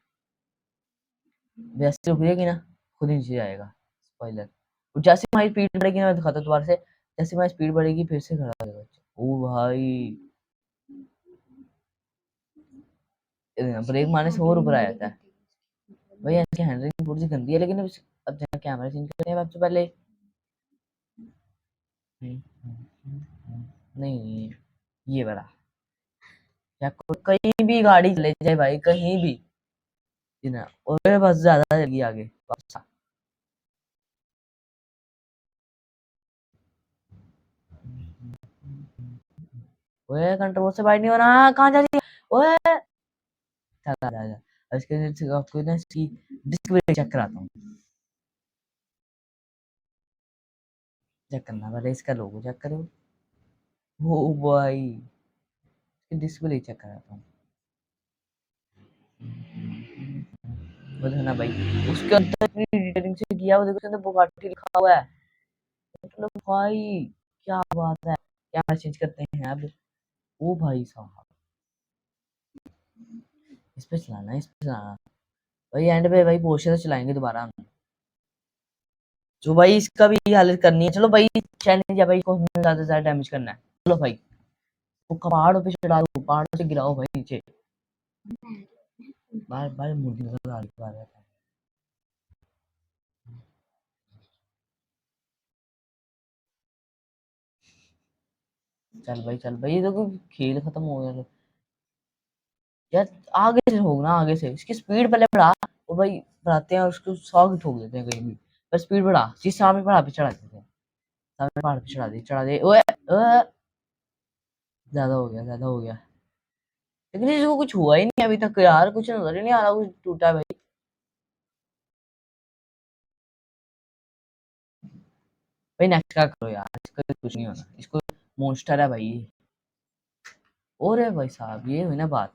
वैसे रुक जाएगी ना खुद ही नीचे जाएगा स्पॉइलर। और जैसे हमारी स्पीड बढ़ेगी ना, मैं दिखाता हूँ दोबारा से, जैसे हमारी स्पीड बढ़ेगी फिर से खड़ा हो जाएगा। ओ भाई ब्रेक मारने से और ऊपर आ जाता है भाई। इसकी हैंडलिंग थोड़ी सी गंदी है, लेकिन अब जहाँ कैमरा चेंज करते हैं सबसे पहले। नहीं नहीं, ये बड़ा या कहीं भी गाड़ी चले जाए भाई, कहीं भी ना, और बस ज्यादा जल्दी आगे वापस आ। ओए कंट्रोल से बाइट नहीं हो रहा, कहाँ जा रही है ओए। चला जा जा। अब इसके लिए आपको ना इसकी डिस्क ब्रेक चेक कराता हूँ। चेक करना पहले, इसका लोगो चेक करो। ओ भाई इसकी डिस्क ब्रेक चेक कराता हूँ। वो देखना भाई, उसके अंदर इतनी डिटेलिंग से किया, वो देखो उसके अंदर बुगाटी लिखा हुआ है। मतलब भाई क्या बात है। कैमरा चेंज करते हैं अब। ओ भाई साहब इस पे चलाना है, इस पे चलाना भाई, एंड पे भाई पोर्शे से चलाएंगे दोबारा हम। जो भाई इसका भी हालत करनी है, चलो भाई चैलेंज है भाई, को ज्यादा से ज्यादा डैमेज करना है। चलो भाई वो पहाड़ों पे चढ़ा दो, पहाड़ों से गिराओ भाई नीचे। बार बार मुर्गी नजर आ रही है। चल भाई ये तो खेल खत्म हो गया यार। आगे से ठोक ना, आगे से इसकी स्पीड पहले बढ़ा। वो भाई बढ़ाते हैं और उसको 100 की ठोक देते हैं कहीं भी। पर स्पीड बढ़ा, जिस सामने पहाड़ पे चढ़ा देते हैं, सामने पहाड़ पे चढ़ा दे ओए ओए। ज्यादा हो गया लेकिन इसको कुछ हुआ ही नहीं अभी तक यार, कुछ नजर ही नहीं आ रहा कुछ टूटा है भाई। भाई नेक्स्ट का करो यार, इसका कुछ नहीं होना, इसको मॉन्स्टर है भाई। और है भाई साहब, ये हुई ना बात।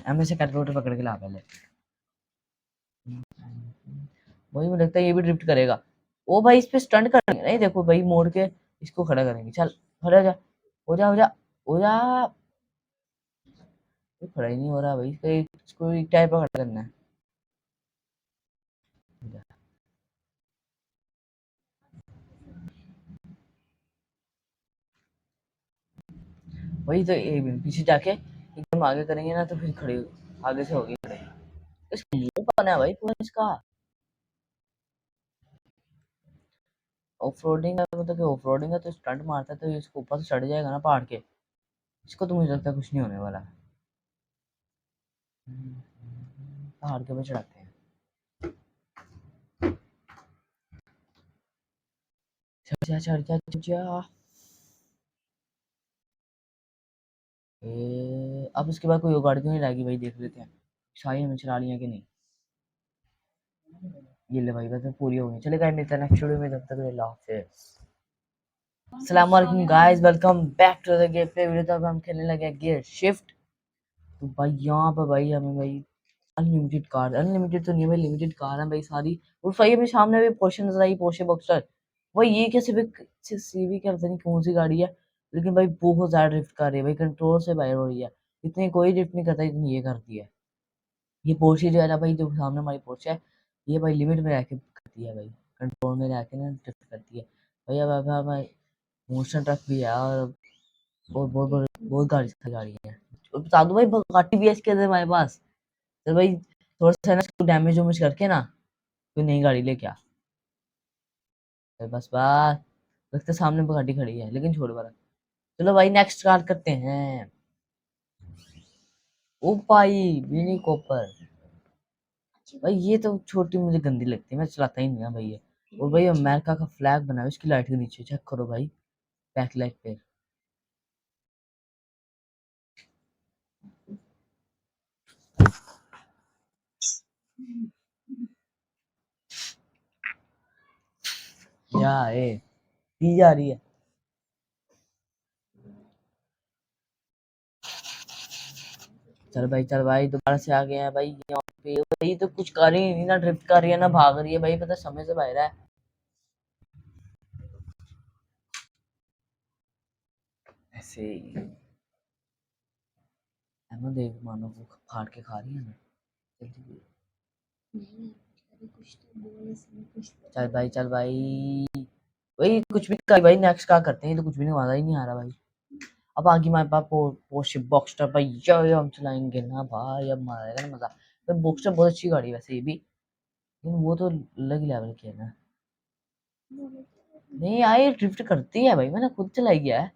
एम से कैलकुलेटर पकड़ के ला पहले। वही मुझे लगता है ये भी ड्रिफ्ट करेगा। ओ भाई इस पे स्टंट करेंगे नहीं, देखो भाई मोड़ के इसको खड़ा करेंगे। चल खड़ा हो जा, हो जा, हो जा, हो जा। ये खड़ा ही नहीं हो रहा भाई, इसको एक टाइप का खड़ा करना है। वही तो एक मिनट पीछे जाके एकदम आगे करेंगे ना तो फिर खड़े आगे से होगी खड़े। इसका मुंह बना है भाई पूरा इसका। ऑफ रोडिंग है, मतलब कि ऑफ रोडिंग है तो स्टंट मारता है तो ये इसको ऊपर से चढ़ जाएगा ना पहाड़ के। इसको तो मुझे लगता है कुछ नहीं होने वाला। पहाड़ के ऊपर चढ़ाते हैं। चढ़ जा, चढ़ जा, चढ़ जा। अब इसके बाद कोई और गाड़ी तो नहीं लाएगी भाई, देख लेते हैं शाही हमें चला लिया कि नहीं। ये ले भाई, बस पूरी हो गई। चलेगा, मिलता है नेक्स्ट वीडियो में, तब तक के लिए अल्लाह हाफिज़। अस्सलाम वालेकुम guys, welcome back to the game play video. तब हम खेलने लगे गियर शिफ्ट। तो भाई यहाँ पर भाई हमें भाई अनलिमिटेड कार, अनलिमिटेड तो नहीं भाई, लिमिटेड कार है भाई सारी। और भाई अभी सामने भी पोर्शे नजर आई, पोर्शे बॉक्सर। भाई ये क्या सीवी क्या पता नहीं कौन सी गाड़ी है, लेकिन भाई बहुत ज्यादा ड्रिफ्ट कर रही है भाई, कंट्रोल से बाहर हो रही है। इतनी कोई ड्रिफ्ट नहीं करता इतनी ये करती है। ये पोर्शे जो है ना भाई, जो सामने हमारी पोर्शे है, ये भाई लिमिट में रह के करती है भाई, कंट्रोल में रह के ना ड्रिफ्ट करती है भाई। अब भाई मोशन ट्रक भी है, और बहुत बहुत बहुत बहुत गाड़ी है। और बता दो भाई गाड़ी भी है इसके अंदर हमारे पास। तो भाई थोड़ा सा ना इसको डैमेज वैमेज करके ना कोई नई गाड़ी लेके आ। फिर बस बात, लगता है सामने गाड़ी खड़ी है लेकिन छोड़ वाला। चलो भाई नेक्स्ट कार करते हैं। ओ भाई मिनी कॉपर। भाई ये तो छोटी मुझे गंदी लगती है, मैं चलाता ही नहीं है भाई ये। और भाई अमेरिका का फ्लैग बना है उसकी लाइट के नीचे, चेक करो भाई, बैक लाइट पे। या ए पी जा रही है। चल भाई दोबारा से आ गए हैं भाई यहाँ पे। भाई तो कुछ कर ही नहीं, ना ड्रिफ्ट कर रही है ना भाग रही है भाई, पता समय से बाहर है ऐसे ही। एमो देख मानो वो फाड़ के खा रही है ना। जल्दी चल भाई भाई कुछ भी कर भाई, नेक्स्ट क्या करते हैं, ये तो कुछ भी नहीं, मजा ही नहीं आ रहा भाई। अब आगे हमारे पास पोर्शे बॉक्सटर भाई, ये हम चलाएंगे ना भाई, अब मजा आएगा ना मजा। तो बॉक्सटर बहुत अच्छी गाड़ी है वैसे ये भी, लेकिन वो तो अलग ही लेवल की है ना। नहीं यार ड्रिफ्ट करती है भाई, मैंने खुद चलाई है।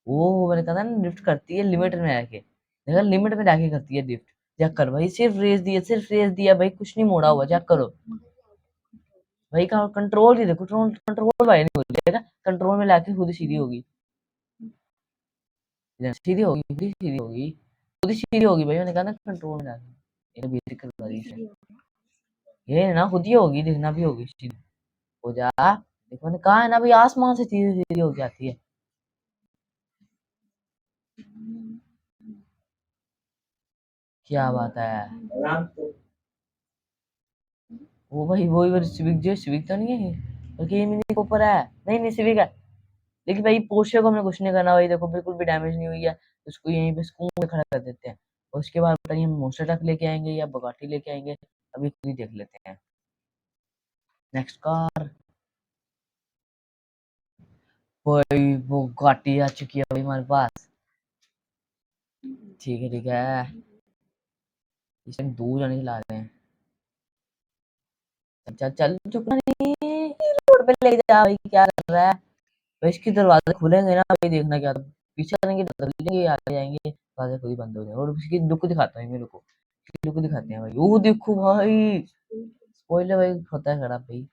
वो मैंने कहा ना ड्रिफ्ट करती है लिमिट में रह के, देखा लिमिट में रह के करती है ड्रिफ्ट। चेक कर भाई, सिर्फ रेस दिया भाई, कुछ नहीं मोड़ा हुआ, चेक करो भाई का कंट्रोल ही देखो, कंट्रोल कंट्रोल भाई नहीं हो रहा है, कंट्रोल में लाके खुद ही सीधी होगी, सीधी होगी, खुद ही सीधी होगी, खुद ही सीधी होगी भाई, मैंने कहा ना कंट्रोल में लाके। ये भी दिक्कत आ रही है, ये ना खुद ही होगी, दिखना भी होगी सीधी। हो जा, देखो मैंने कहा है ना भाई, आसमान से सीधी सीधी हो जाती है। क्या बात है, वो भाई वही वाली सिविक, जो सिविक तो नहीं है बल्कि ये मिनी कूपर है। नहीं नहीं सिविक है, लेकिन भाई पोर्शे को हमने कुछ नहीं करना भाई, देखो बिल्कुल भी डैमेज नहीं हुई है, उसको यहीं पे सुकून में खड़ा कर देते हैं। और उसके बाद पता नहीं हम मोस्टर ट्रक लेके आएंगे या बगाटी लेके आएंगे, अभी खुद ही देख लेते हैं। नेक्स्ट कार भाई, वो गाटी आ चुकी है भाई हमारे पास। ठीक है इस टाइम दूर जाने चला रहे हैं। चल चल चुका नहीं, रोड पे ले जा भाई, क्या कर रहा है भाई, इसके दरवाजे खुलेंगे ना भाई, देखना क्या था। पीछे करेंगे तो चलेंगे, आगे जाएंगे दरवाजे खुद ही बंद हो जाए। और उसकी लुक दिखाता हूँ मेरे को, इसकी लुक दिखाते हैं भाई, वो देखो भाई, स्पॉइलर भाई होता है खराब भाई,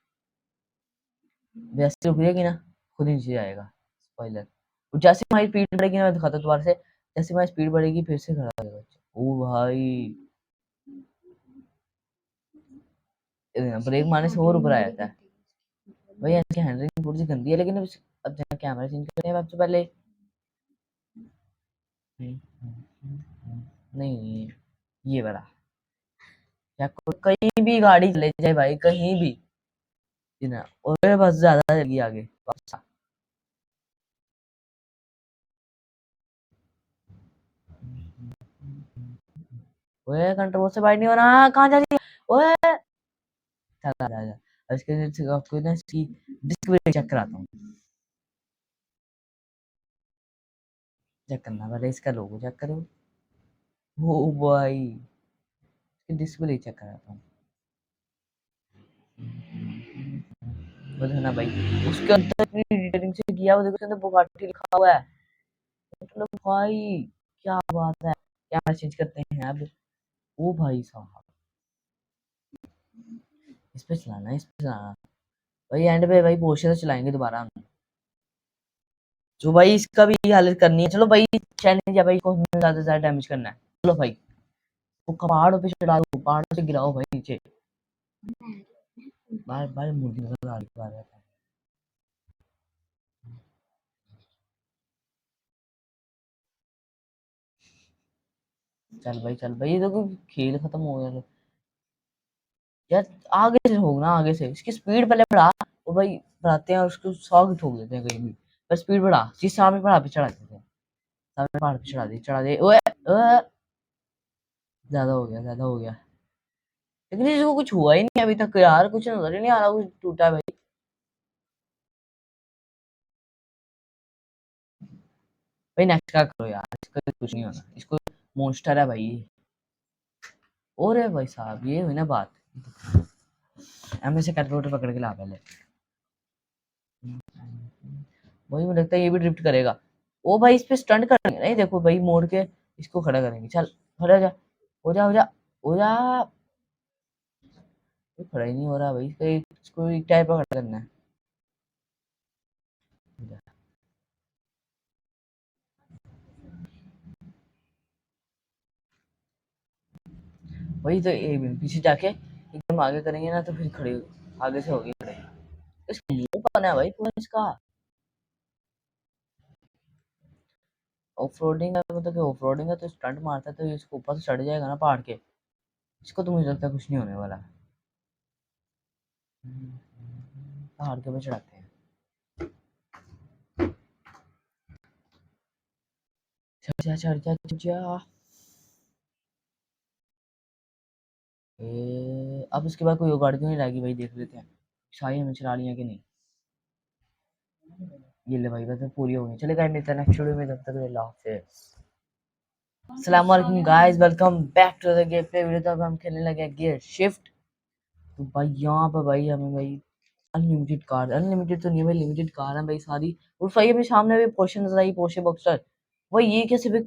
वैसे रुक जाएगी ना खुद ही नीचे जाएगा स्पॉइलर। और जैसे हमारी स्पीड बढ़ेगी ना, मैं दिखाता हूँ दोबारा से, जैसे हमारी स्पीड बढ़ेगी फिर से खड़ा हो जाएगा। ओ भाई ब्रेक मारने से और ऊपर आ जाता है। भाई इसकी हैंडलिंग थोड़ी सी गंदी है, लेकिन अब जरा कैमरा चेंज करते हैं सबसे पहले। नहीं नहीं, ये वाला या कहीं भी गाड़ी चले जाए भाई, कहीं भी ना, और बस ज्यादा जल्दी आगे वापस आ। ओए कंट्रोल से बाइट नहीं हो रहा, कहाँ जा रही है? ओए चल आ जा। इसके लिए आपको ना इसकी डिस्क ब्रेक चेक कराता हूँ। चेक करना पहले, इसका लोगो चेक करो। ओ भाई, इसकी डिस्क ब्रेक चेक कराता हूँ। ना भाई, उसके अंदर इतनी डिटेलिंग से किया हुआ, देखो उसके अंदर बुगाटी लिखा हुआ है। मतलब भाई क्या बात है। क्या चेंज करते हैं अब। ओ भाई साहब, इस पे चलाना है, इस पे चलाना भाई। एंड पे भाई पोर्शे से चलाएंगे दोबारा हम। जो भाई इसका भी हालत करनी है। चलो भाई, चैलेंज है भाई, को ज्यादा से ज्यादा डैमेज करना है। चलो भाई, वो पहाड़ों पे चढ़ा दो, पहाड़ों से गिराओ भाई नीचे। बार बार मुर्गी नजर आ रही है। चल भाई, चल भाई, ये तो खेल खत्म हो गया यार। आगे से होगा ना, आगे से इसकी स्पीड पहले बढ़ा। वो भाई बढ़ाते हैं और उसको 100 की ठोक देते हैं कहीं भी। पर स्पीड बढ़ा, जिस सामने पहाड़ पे चढ़ा देते हैं। सामने पहाड़ पे चढ़ा दे ओए ओए। ज्यादा हो गया, ज्यादा हो गया। लेकिन इसको कुछ हुआ ही नहीं अभी तक यार, कुछ नजर ही नहीं आ रहा कुछ टूटा है भाई। भाई नेक्स्ट का करो यार, इसका कुछ नहीं होना, इसको मॉन्स्टर है भाई। और है भाई साहब, ये हुई ना बात। एम से कैलकुलेटर पकड़ के ला पहले। वही मुझे लगता है ये भी ड्रिफ्ट करेगा। ओ भाई, इस पे स्टंट करेंगे नहीं, देखो भाई मोड़ के इसको खड़ा करेंगे। चल खड़ा हो जा, हो जा, हो जा, हो जा। ये खड़ा ही नहीं हो रहा भाई, इसको एक टाइप का खड़ा करना है। हो जा। वही तो, एक मिनट पीछे जाके एकदम आगे करेंगे ना, तो फिर खड़े आगे से होगी खड़े। इसका मुंह बना है भाई पूरा इसका। ऑफ रोडिंग है, मतलब कि ऑफ रोडिंग है तो स्टंट मारता है, तो ये इसको ऊपर से चढ़ जाएगा ना पहाड़ के। इसको तो मुझे लगता है कुछ नहीं होने वाला। पहाड़ के ऊपर चढ़ाते हैं। चढ़ जा, चढ़ जा, चढ़ जा। अब इसके बाद कोई गाड़ी तो नहीं लाएगी भाई, देख लेते हैं शाही हमें चला लिया कि नहीं। ये ले भाई, बस पूरी हो गई। चलेगा, मिलता है नेक्स्ट वीडियो में, तब तक अल्लाह हाफिज़। अस्सलाम वालेकुम guys, welcome back to the game play video. तो अब हम खेलने लगे गियर शिफ्ट। तो भाई यहाँ पर भाई हमें भाई अनलिमिटेड कार, अनलिमिटेड तो नहीं भाई, लिमिटेड कार है भाई सारी। और भाई अभी सामने भी पोर्शे नजर आई, पोर्शे बॉक्सर। भाई ये कैसे भी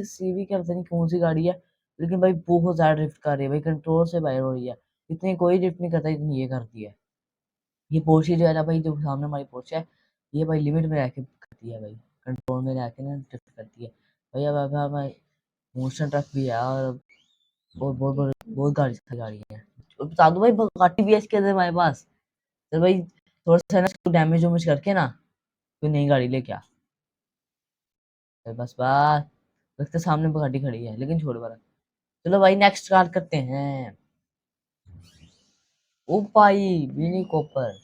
सीवी क्या पता नहीं कौन सी गाड़ी है, लेकिन भाई बहुत ज्यादा ड्रिफ्ट कर रही है भाई, कंट्रोल से बाहर हो रही है। इतनी कोई ड्रिफ्ट नहीं करता, इतनी ये करती है। ये पोर्शे जो है ना भाई, जो सामने हमारी पोर्शे है, ये भाई लिमिट में रह के करती है भाई, कंट्रोल में रह के ना ड्रिफ्ट करती है भाई। अब हमारे मोशन ट्रक भी है, और बहुत बहुत बहुत बहुत गाड़ी है। और बता दो भाई, Bugatti भी है इसके अंदर हमारे पास। तो भाई थोड़ा सा ना इसको डैमेज वैमेज करके ना कोई नई गाड़ी लेके आ। फिर बस बात, लगता है सामने Bugatti खड़ी है, लेकिन छोड़ बड़ा। चलो भाई नेक्स्ट कार करते हैं। ओ भाई, मिनी कॉपर।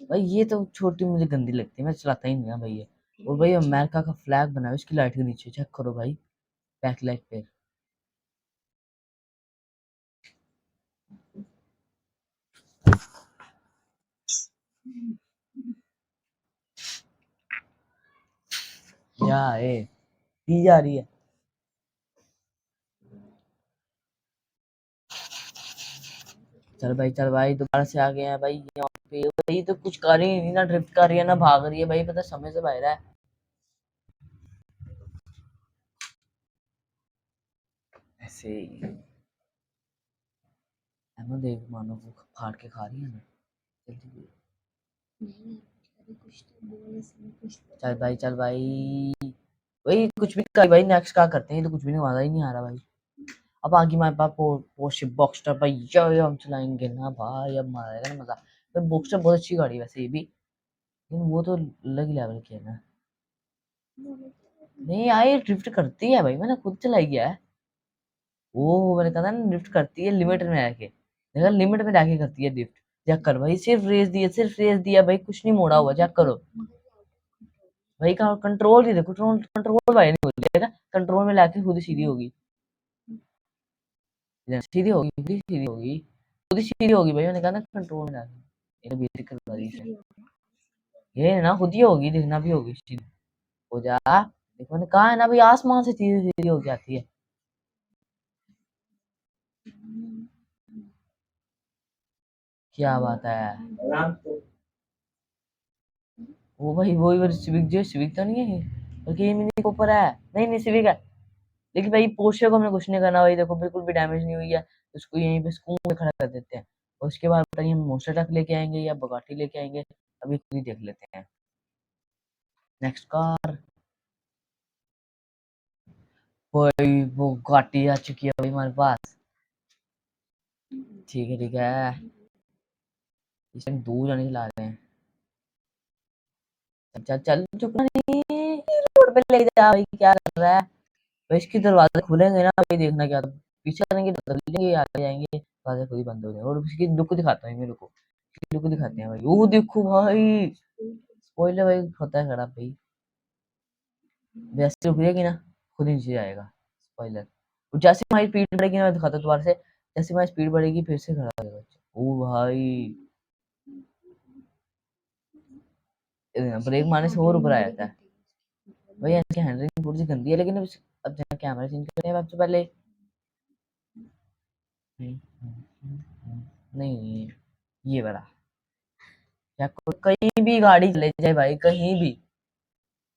भाई ये तो छोटी मुझे गंदी लगती है, मैं चलाता ही नहीं ना भाई ये। और भाई अमेरिका का फ्लैग बना है उसकी लाइट के नीचे, चेक करो भाई, बैक लाइट पे। या ए पी जा रही है। चल भाई दोबारा से आ गए हैं भाई यहाँ पे। भाई तो कुछ कर ही नहीं, ना ड्रिफ्ट कर रही है ना भाग रही है भाई, पता समय से बाहर है ऐसे ही। एमो देख, मानो वो फाड़ के खा रही है ना। जल्दी चल भाई, चल भाई। भाई कुछ भी कर भाई, नेक्स्ट क्या करते हैं, ये तो कुछ भी नहीं, मजा ही नहीं आ रहा भाई। अब आगे हमारे पास पोर्शे बॉक्सटर भाई, ये हम चलाएंगे ना भाई, अब आएगा ना मजा। पर बोक्सर बहुत अच्छी गाड़ी है वैसे ये भी, लेकिन वो तो अलग ही लेवल की है ना। नहीं यार ये ड्रिफ्ट करती है भाई, मैंने खुद चलाई है। वो मैंने कहा था ना ड्रिफ्ट करती है लिमिट में आके, देखा लिमिट में जाके करती है ड्रिफ्ट। चेक कर भाई, सिर्फ रेस दिया भाई, कुछ नहीं मोड़ा हुआ, चेक करो भाई का कंट्रोल ही देखो, कंट्रोल कंट्रोल भाई नहीं हो जाएगा, कंट्रोल में लाके खुद ही सीधी होगी, सीधी होगी, खुद ही सीधी होगी, खुद ही सीधी होगी भाई, मैंने कहा ना कंट्रोल में लाके। ये बेसिक करवा दी इसने, ये ना खुद ही होगी, दिखना भी होगी सीधी। हो जा, देखो मैंने कहा है ना भाई, आसमान से सीधी सीधी हो जाती है। क्या बात है, वो भाई वही वाली सिविक, जो सिविक तो नहीं है बल्कि ये मिनी कूपर है, नहीं नहीं सिविक है। लेकिन भाई पोर्शे को हमें कुछ नहीं करना भाई, देखो बिल्कुल भी डैमेज नहीं हुई है, उसको यहीं पे सुकून में खड़ा कर देते हैं। और उसके बाद पता नहीं हम मोस्टर ट्रक लेके आएंगे या बगाटी लेके आएंगे, अभी खुद ही देख लेते हैं। नेक्स्ट कार, भाई वो गाटी आ चुकी है भाई हमारे पास। ठीक है ठीक है, इस टाइम दूर जाने चला रहे हैं। चल चल चुका नहीं, रोड पे ले जा भाई, क्या कर रहा है भाई, इसके दरवाजे खुलेंगे ना भाई, देखना क्या था, पीछे करेंगे तो चलेंगे, आगे जाएंगे दरवाजे खुद ही बंद हो जाएंगे। और उसकी लुक दिखाता हूँ मेरे को, इसकी लुक दिखाते हैं भाई, वो देखो भाई, स्पॉइलर भाई होता है खराब भाई, वैसे रुक जाएगी ना खुद ही नीचे जाएगा स्पॉइलर। और जैसे हमारी स्पीड बढ़ेगी ना, मैं दिखाता हूँ दोबारा से, जैसे हमारी स्पीड बढ़ेगी फिर से खड़ा हो जाएगा। ओ भाई ब्रेक मारने से और ऊपर आ जाता है भाई, इसकी हैंडलिंग थोड़ी सी गंदी है, लेकिन अब जरा कैमरा चेंज करते हैं सबसे पहले। नहीं नहीं, ये वाला, या कहीं भी गाड़ी चले जाए भाई, कहीं भी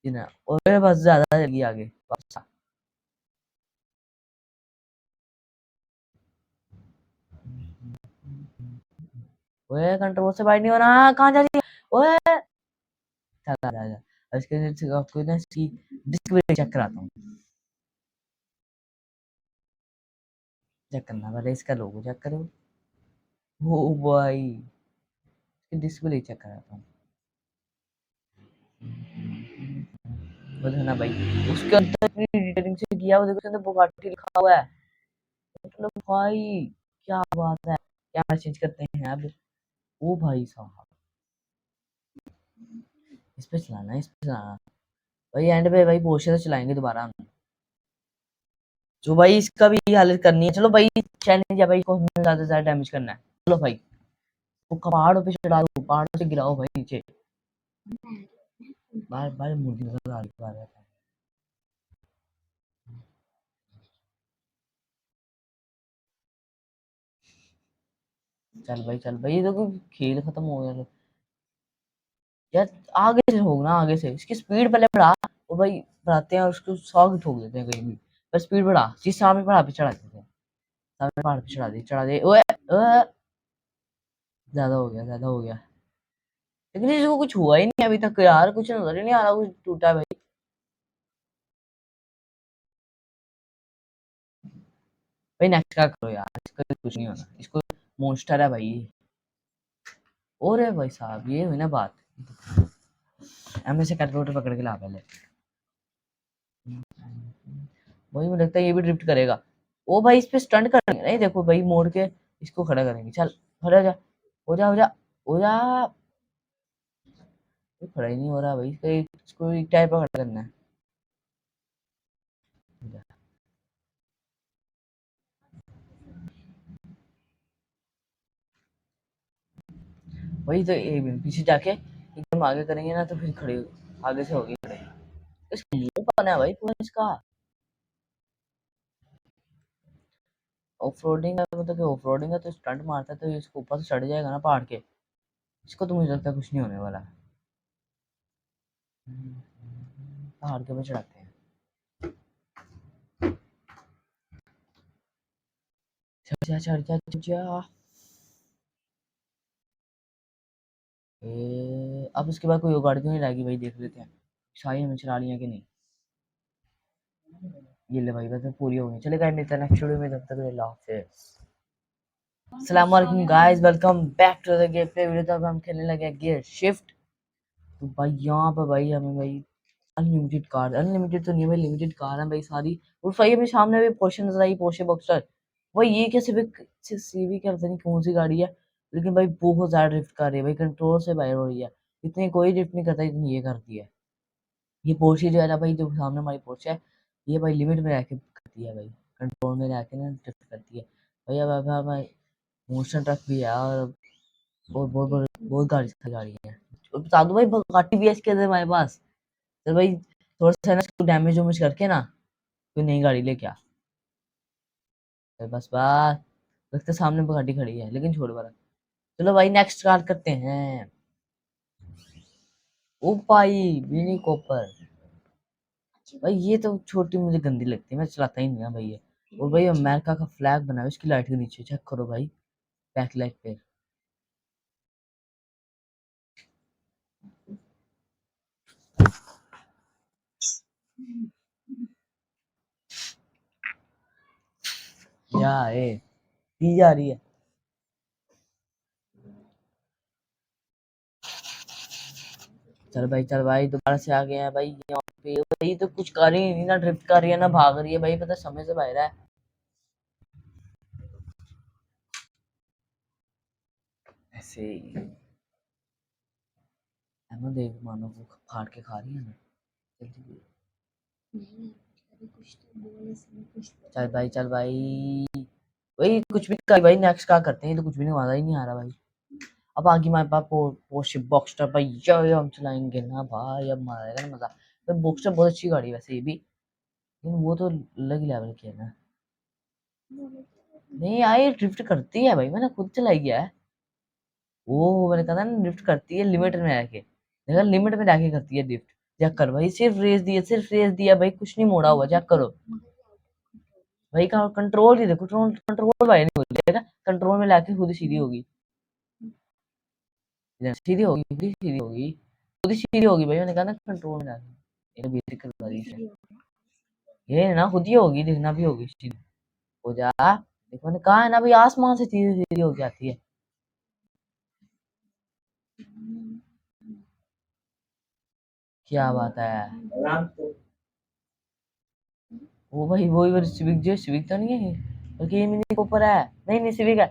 ना, और बस ज्यादा चली आगे वापस आ। ओए कंट्रोल से बाइट नहीं हो रहा, कहाँ जा रही है ओए, चल आ जा। अब इसके लिए आपको ना इसकी डिस्क ब्रेक चेक कराता हूँ, चेक करना पहले, इसका लोगो चेक करो। ओ भाई, इसकी डिस्क ब्रेक चेक कराता हूँ, वो देखना भाई, उसके अंदर इतनी डिटेलिंग से किया, वो देखो उसके अंदर बुगाटी लिखा हुआ है, मतलब भाई क्या बात है। कैमरा चेंज करते हैं अब, ओ भाई साहब, इस पे चलाना है, इस पे चलाना भाई, एंड पे भाई पोर्शे से चलाएंगे दोबारा हम। जो भाई इसका भी हालत करनी है, चलो भाई चैलेंज है भाई, को हमें ज्यादा से ज्यादा डैमेज करना है, चलो भाई वो पहाड़ों पे चढ़ा दो, पहाड़ों से गिराओ भाई नीचे, बार बार मुर्गी नजर आ रही है। चल भाई, ये देखो खेल खत्म हो गया यार, आगे से ठोक ना, आगे से इसकी स्पीड पहले बढ़ा, वो भाई बढ़ाते हैं और उसको 100 की ठोक देते हैं कहीं भी, पर स्पीड बढ़ा, जिस सामने पहाड़ पे चढ़ा देते हैं, सामने पहाड़ पे चढ़ा दे ओए ओए, ज्यादा हो गया, ज्यादा हो गया, लेकिन इसको कुछ हुआ ही नहीं अभी तक यार, कुछ नजर ही नहीं आ रहा कुछ टूटा है भाई। भाई नेक्स्ट का करो यार, इसका कुछ नहीं होना, इसको मॉन्स्टर है भाई। और है भाई साहब, ये हुई ना बात, एम से कैलकुलेटर पकड़ के ला पहले, वही मुझे लगता है ये भी ड्रिफ्ट करेगा। ओ भाई इस पे स्टंट करेंगे, नहीं देखो भाई मोड़ के इसको खड़ा करेंगे, चल खड़ा हो जा, हो जा हो जा हो जा, ये खड़ा ही नहीं हो रहा भाई, इसको एक टाइप का खड़ा करना है। हो जा। वही तो पीछे जाके एकदम आगे करेंगे ना, तो फिर खड़े आगे से होगी खड़े, इसका मुंह बना है भाई पूरा इसका। ऑफ रोडिंग है, मतलब कि ऑफ रोडिंग है तो स्टंट मारता है, तो ये इसको ऊपर से चढ़ जाएगा ना पहाड़ के, इसको तो मुझे लगता है कुछ नहीं होने वाला। पहाड़ के ऊपर चढ़ाते हैं, चढ़ जा चढ़ जा चढ़ जा। अब उसके बाद कोई गाड़ी तो नहीं लाएगी भाई, देख लेते हैं शाही हमें चला लिया कि नहीं। ये ले भाई, बस पूरी हो गई, चलेगा, मिलता है नेक्स्ट वीडियो में, तब तक अल्लाह हाफिज़। अस्सलाम वालेकुम guys, welcome back to the game play video. तो अब हम खेलने लगे गियर शिफ्ट। तो भाई यहाँ पे भाई हमें भाई अनलिमिटेड कार, अनलिमिटेड तो नहीं भाई, लिमिटेड कार है भाई सारी। और भाई अभी सामने भी पोर्शे नजर आई, पोर्शे बॉक्सर। भाई ये क्या सीवी क्या पता नहीं कौन सी गाड़ी है, लेकिन भाई बहुत ज्यादा ड्रिफ्ट कर रही है भाई, कंट्रोल से बाहर हो रही है। इतनी कोई ड्रिफ्ट नहीं करता इतनी ये करती है। ये पोर्शे जो है ना भाई, जो सामने हमारी पोर्शे है, ये भाई लिमिट में रह के करती है भाई, कंट्रोल में रह के ना ड्रिफ्ट करती है भाई। अब मोशन ट्रक भी है, और बहुत बहुत बहुत बहुत गाड़ी है। और बता दो भाई, बुगाटी भी है इसके अंदर हमारे पास। तो भाई थोड़ा सा ना इसको डैमेज वैमेज करके ना कोई नई गाड़ी लेके आ। फिर बस बात, लगता है सामने बुगाटी खड़ी है, लेकिन छोड़ बड़ा। चलो भाई नेक्स्ट कार करते हैं। ओ भाई मिनी कॉपर। भाई ये तो छोटी मुझे गंदी लगती है, मैं चलाता ही नहीं है भाई ये। और भाई अमेरिका का फ्लैग बना है उसकी लाइट के नीचे, चेक करो भाई, बैक लाइट पे। या ए दी जा रही है। चल भाई दोबारा से आ गए हैं भाई यहाँ पे। भाई तो कुछ कर ही नहीं, ना ड्रिफ्ट कर रही है ना भाग रही है भाई, पता समय से बाहर है ऐसे ही। एमो देख मानो वो फाड़ के खा रही है ना। जल्दी चल भाई भाई कुछ भी कर भाई, नेक्स्ट क्या करते हैं, ये तो कुछ भी नहीं, मजा ही नहीं आ रहा भाई। अब आगे हमारे पास पोर्शे बॉक्सटर भाई, ये हम चलाएंगे ना भाई, अब मजा आएगा ना मजा। भाई बॉक्सटर बहुत अच्छी गाड़ी है वैसे ये भी, लेकिन वो तो अलग ही लेवल की है ना। नहीं यार ड्रिफ्ट करती है भाई, मैंने खुद चलाई है। वो मैंने कहा था ना ड्रिफ्ट करती है लिमिट में रह के, देखा लिमिट में रह के करती है ड्रिफ्ट। चेक कर भाई, सिर्फ रेस दिया भाई, कुछ नहीं मोड़ा हुआ, चेक करो भाई का कंट्रोल ही देखो, कंट्रोल कंट्रोल भाई नहीं हो जाएगा, कंट्रोल में लाके खुद ही सीधी होगी, सीधी होगी, खुद ही सीधी होगी भाई, मैंने कहा ना कंट्रोल में लाके। ये बेसिक करवा दी इसने। ये ना खुद ही होगी, दिखना भी होगी सीधी। हो जा, देखो मैंने कहा है ना भाई, आसमान से सीधी सीधी हो जाती है। क्या बात है। वो भाई वही वाली सिविक, जो सिविक तो नहीं है बल्कि ये मिनी कूपर है। नहीं नहीं सिविक है,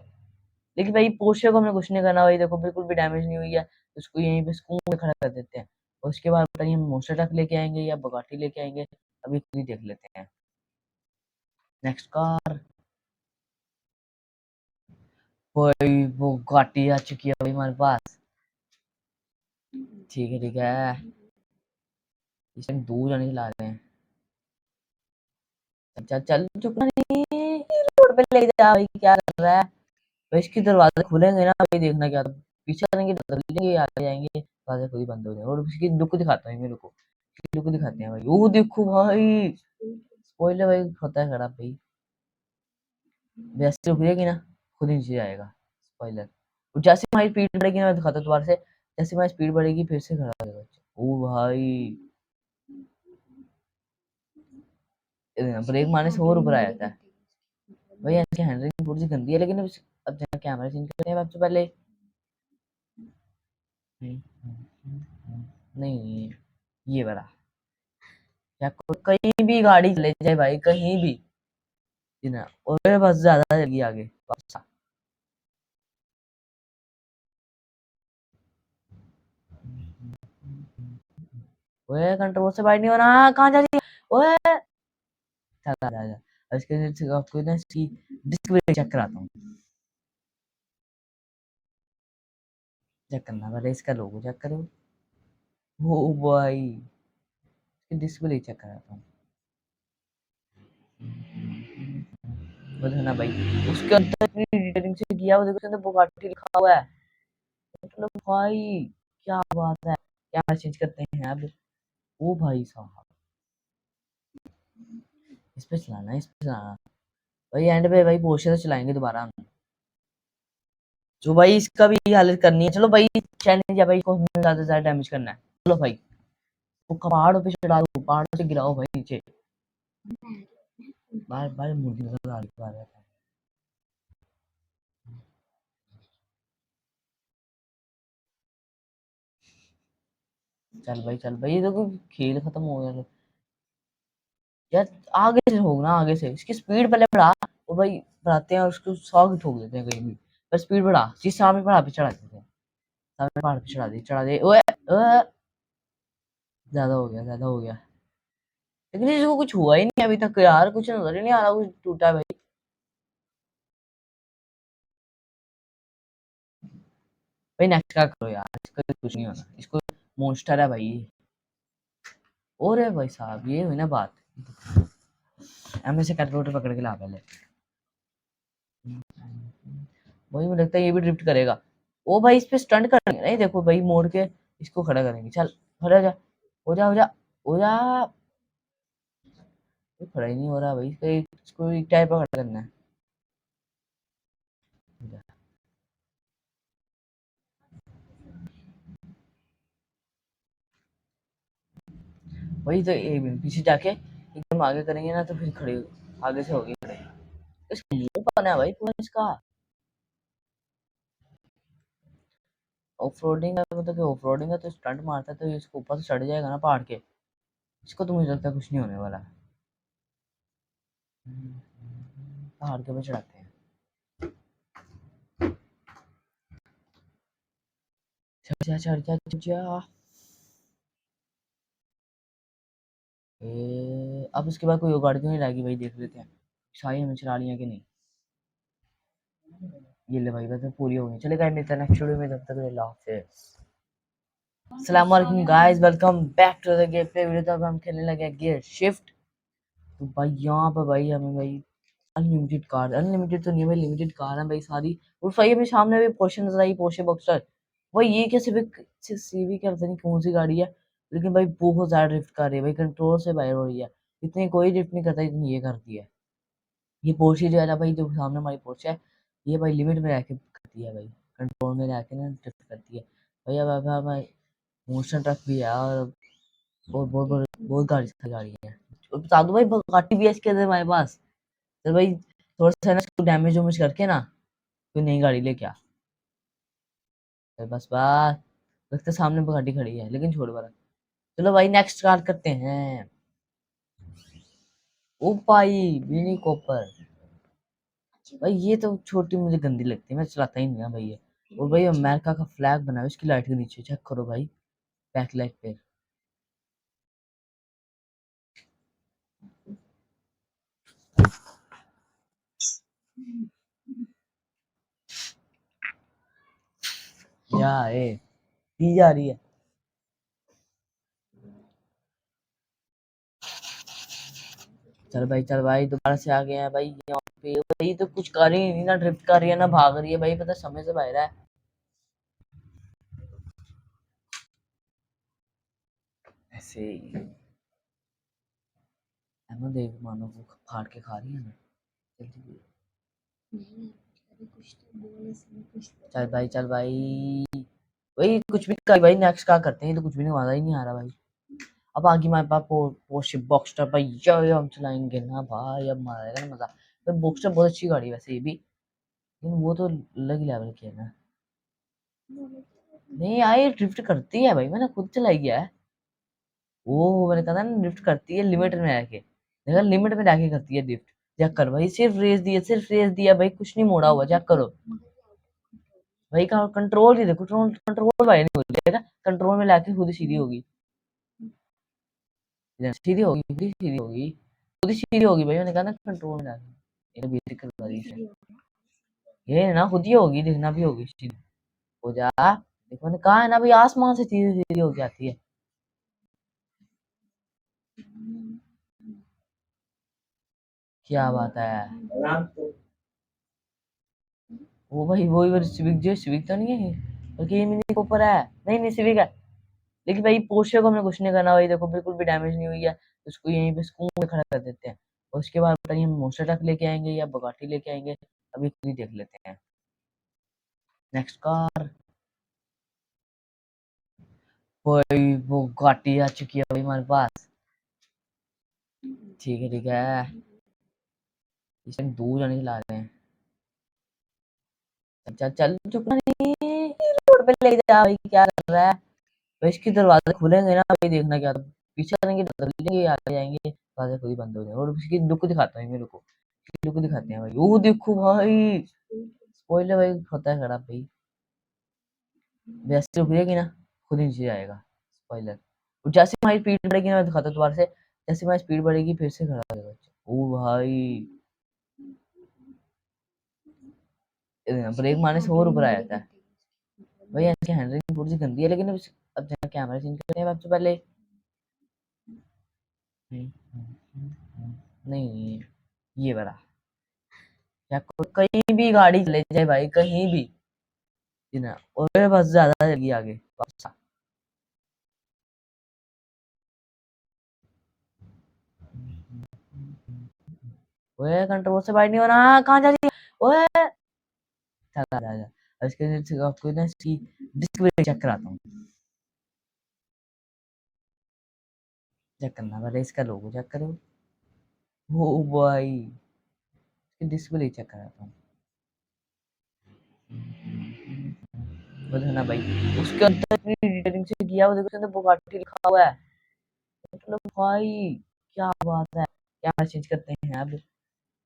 लेकिन भाई पोर्शे को हमने कुछ नहीं करना भाई, देखो बिल्कुल भी डैमेज नहीं हुई है, तो उसको यहीं पे सुकून में खड़ा कर देते हैं। और उसके बाद पता नहीं हम मोस्टर ट्रक लेके आएंगे या बगाटी लेके आएंगे, अभी खुद ही देख लेते हैं। नेक्स्ट कार भाई, वो गाटी आ चुकी है भाई हमारे पास। ठीक है इस टाइम दूर जाने चला रहे हैं। चल चल चुका नहीं, रोड पे ले जा भाई, क्या कर रहा है भाई। इसके दरवाजे खुलेंगे ना भाई, देखना क्या, पीछे करेंगे तो चलेंगे, आगे जाएंगे दरवाजे खुद ही बंद हो जाएंगे। और उसकी लुक दिखाता हूँ मेरे को, लुक दिखाते हैं भाई, वो देखो भाई, स्पॉइलर भाई होता है खराब भाई। वैसे रुक जाएगी ना, खुद ही नीचे जाएगा स्पॉइलर। और जैसे हमारी स्पीड बढ़ेगी ना, मैं दिखाता हूँ दोबारा से, जैसे हमारी स्पीड बढ़ेगी फिर से खड़ा हो जाएगा। ओ भाई ब्रेक मारने से और ऊपर आ जाता है भाई। इसकी हैंडलिंग थोड़ी सी गंदी है, लेकिन अब जरा कैमरा चेंज करते हैं सबसे पहले। नहीं नहीं, ये वाला, या कहीं भी गाड़ी चले जाए भाई, कहीं भी ना, और बस ज्यादा जल्दी आगे वापस आ। ओए कंट्रोल से बाइट नहीं हो रहा, कहाँ जा रही है ओए। चल आ जा, इसके आपको ना इसकी डिस्क ब्रेक चेक कराता हूँ। चेक करना पहले, इसका लोगो चेक करो। ओ भाई इसकी डिस्क ब्रेक चेक कराता हूँ। बोलो ना भाई, उसके अंदर इतनी डिटेलिंग से किया हुआ, देखो उसके अंदर बुगाटी लिखा हुआ है। मतलब भाई क्या बात है। कैमरा चेंज करते हैं अब। ओ भाई साहब, इस पे चलाना है, इस पे चलाना भाई, एंड पे भाई पोर्शे से चलाएंगे दोबारा हम। जो भाई इसका भी हालत करनी है, चलो भाई चैलेंज है भाई, को हमें ज्यादा से ज्यादा डैमेज करना है। चलो भाई वो पहाड़ों पे चढ़ा दो, पहाड़ों से गिराओ भाई नीचे। बार बार मुर्गी नजर आ रही है। चल भाई, ये देखो खेल खत्म हो गया। यार आगे से ठोक ना, आगे से इसकी स्पीड पहले बढ़ा। वो भाई बढ़ाते हैं और उसको 100 की ठोक देते हैं कहीं भी। पर स्पीड बढ़ा, जिस सामने पहाड़ पे चढ़ा देते हैं। सामने पहाड़ पे चढ़ा दे ओए ओए। ज्यादा हो गया, ज्यादा हो गया। लेकिन इसको कुछ हुआ ही नहीं अभी तक यार, कुछ नजर ही नहीं आ रहा कुछ टूटा है भाई। भाई नेक्स्ट का करो यार, इसका कुछ नहीं होना, इसको मॉन्स्टर है भाई। और है भाई साहब, ये हुई ना बात। एम से कैलकुलेटर पकड़ के ला पहले। वही मुझे लगता है ये भी ड्रिफ्ट करेगा। ओ भाई इस पे स्टंट करेंगे नहीं, देखो भाई मोड़ के इसको खड़ा करेंगे। चल खड़ा हो जा, हो जा हो जा हो जा। ये खड़ा ही नहीं हो रहा भाई, इसको एक टाइप का खड़ा करना है। वही तो एक मिनट पीछे जाके एकदम आगे करेंगे ना तो फिर खड़े आगे से होगी खड़े। इसका मुंह बना है भाई पूरा इसका। ऑफ रोडिंग है, मतलब कि ऑफ रोडिंग है तो स्टंट मारता है तो ये इसको ऊपर से चढ़ जाएगा ना पहाड़ के। इसको तो मुझे लगता है कुछ नहीं होने वाला। पहाड़ के ऊपर चढ़ाते हैं। चढ़ जा चढ़ जा चढ़ जा। अब इसके बाद कोई गाड़ी तो नहीं लाएगी भाई, देख लेते हैं शाही हमें चला लिया कि नहीं। ये ले भाई, बस पूरी हो गई। चलेगा मिलता है नेक्स्ट वीडियो में, तब तक अल्लाह हाफिज़। अस्सलाम वालेकुम guys, welcome back to the game play video. तो अब हम खेलने लगे गियर शिफ्ट। तो भाई यहाँ पर भाई हमें भाई अनलिमिटेड कार, अनलिमिटेड तो नहीं भाई, लिमिटेड कार है भाई सारी। और भाई अभी सामने भी पोर्शे नजर आई, पोर्शे बॉक्सर। भाई ये क्या सीवी क्या पता नहीं कौन सी गाड़ी है, लेकिन भाई बहुत ज्यादा ड्रिफ्ट कर रही है भाई, कंट्रोल से बाहर हो रही है। इतनी कोई ड्रिफ्ट नहीं करता इतनी ये करती है। ये पोर्शे जो है ना भाई, जो सामने हमारी पोर्शे है, ये भाई लिमिट में रह के करती है भाई, कंट्रोल में रह के ना ड्रिफ्ट करती है भाई। अब हमारे मोशन ट्रक भी है और बहुत बहुत बहुत बहुत गाड़ी है। और बता दो भाई गाड़ी भी है इसके अंदर हमारे पास। तो भाई थोड़ा सा ना इसको डैमेज वैमेज करके ना कोई नई गाड़ी लेके आ। फिर बस बात, लगता है सामने गाड़ी खड़ी है लेकिन छोड़ वाला। चलो भाई नेक्स्ट कार करते हैं। ओ भाई मिनी कॉपर। भाई ये तो छोटी मुझे गंदी लगती है, मैं चलाता ही नहीं ना भाई ये। और भाई अमेरिका का फ्लैग बना है उसकी लाइट के नीचे, चेक करो भाई बैक लाइट पे। या ए दी जा रही है। चल भाई दोबारा से आ गए हैं भाई यहाँ पे। भाई तो कुछ कर ही नहीं, ना ड्रिफ्ट कर रही है ना भाग रही है भाई, पता समय से बाहर है ऐसे ही। एमो देख मानो वो फाड़ के खा रही है ना। जल्दी चल भाई भाई कुछ भी कर भाई, नेक्स्ट क्या करते हैं, ये तो कुछ भी नहीं, मजा ही नहीं आ रहा भाई। अब आगे हमारे पास पोर्शे बॉक्सटर भाई, ये हम चलाएंगे ना भाई, अब मजा आएगा ना मजा। तो बॉक्सटर बहुत अच्छी गाड़ी है वैसे ये भी, लेकिन वो तो अलग ही लेवल की है ना। नहीं यार ड्रिफ्ट करती है भाई, मैंने खुद चलाई है। वो मैंने कहा ना ड्रिफ्ट करती है लिमिट में रह के, देखा लिमिट में रह के करती है ड्रिफ्ट। चेक कर भाई, सिर्फ रेस दिया भाई, कुछ नहीं मोड़ा हुआ, चेक करो भाई का कंट्रोल ही देखो, कंट्रोल कंट्रोल भाई नहीं हो जाएगा, कंट्रोल में लाके खुद ही सीधी होगी। सीधी होगी, खुद ही सीधी होगी, खुद ही सीधी होगी भाई, मैंने कहा ना कंट्रोल में लाके। ये बेसिक करवा दी है, ये ना खुद ही होगी, देखना भी होगी सीधी। हो जा, देखो मैंने कहा है ना भाई, आसमान से सीधी सीधी हो जाती है। क्या बात है। वो भाई वही वाली सिविक, जो सिविक तो नहीं है बल्कि ये मिनी कूपर है। नहीं नहीं सिविक है। लेकिन भाई पोर्शे को हमें कुछ नहीं करना भाई, देखो बिल्कुल भी डैमेज नहीं हुई है, तो उसको यहीं पे सुकून में खड़ा कर देते हैं। और उसके बाद पता नहीं हम मोस्टर ट्रक लेके आएंगे या बगाटी लेके आएंगे, अभी खुद ही देख लेते हैं। नेक्स्ट कार भाई, वो गाटी आ चुकी है भाई हमारे पास। ठीक है इस टाइम दूर जाने चला रहे हैं। चल चल चुप नहीं, रोड पे ले जा भाई, क्या कर रहा है भाई इसके दरवाजे खुलेंगे ना भाई, देखना क्या पीछे करेंगे तो लेंगे, आगे जाएंगे दरवाजे खुद ही बंद हो जाएंगे। और उसकी लुक दिखाता हूँ मेरे को, उसकी लुक दिखाते हैं भाई। वो देखो भाई, स्पॉइलर भाई होता है खराब भाई, वैसे रुक जाएगी ना खुद ही नीचे जाएगा स्पॉइलर। और जैसे हमारी स्पीड बढ़ेगी ना, मैं दिखाता हूँ दोबारा से, जैसे हमारी स्पीड बढ़ेगी फिर से खड़ा हो जाएगा। ओ भाई ब्रेक मारने से और ऊपर आ जाता है भाई। इसकी हैंडलिंग थोड़ी सी गंदी है, लेकिन अब जहाँ कैमरा चेंज करते हैं सबसे पहले। नहीं ये बड़ा, या कहीं भी गाड़ी चले जाए भाई, कहीं भी ना, और बस ज्यादा चलेगी आगे वापस आ। ओए कंट्रोल से बाइट नहीं हो रहा, कहाँ जा रही है ओए। चल आ जा। अब इसके लिए आपको ना इसकी डिस्क ब्रेक चेक कराता हूँ। चेक करना पहले, इसका लोगो चेक करो। ओ भाई इसकी डिस्क ब्रेक चेक कराता हूँ। बोले ना भाई, उसके अंदर इतनी डिटेलिंग से किया हुआ, देखो उसके अंदर बुगाटी लिखा हुआ है। मतलब भाई क्या बात है। कैमरा चेंज करते हैं अब।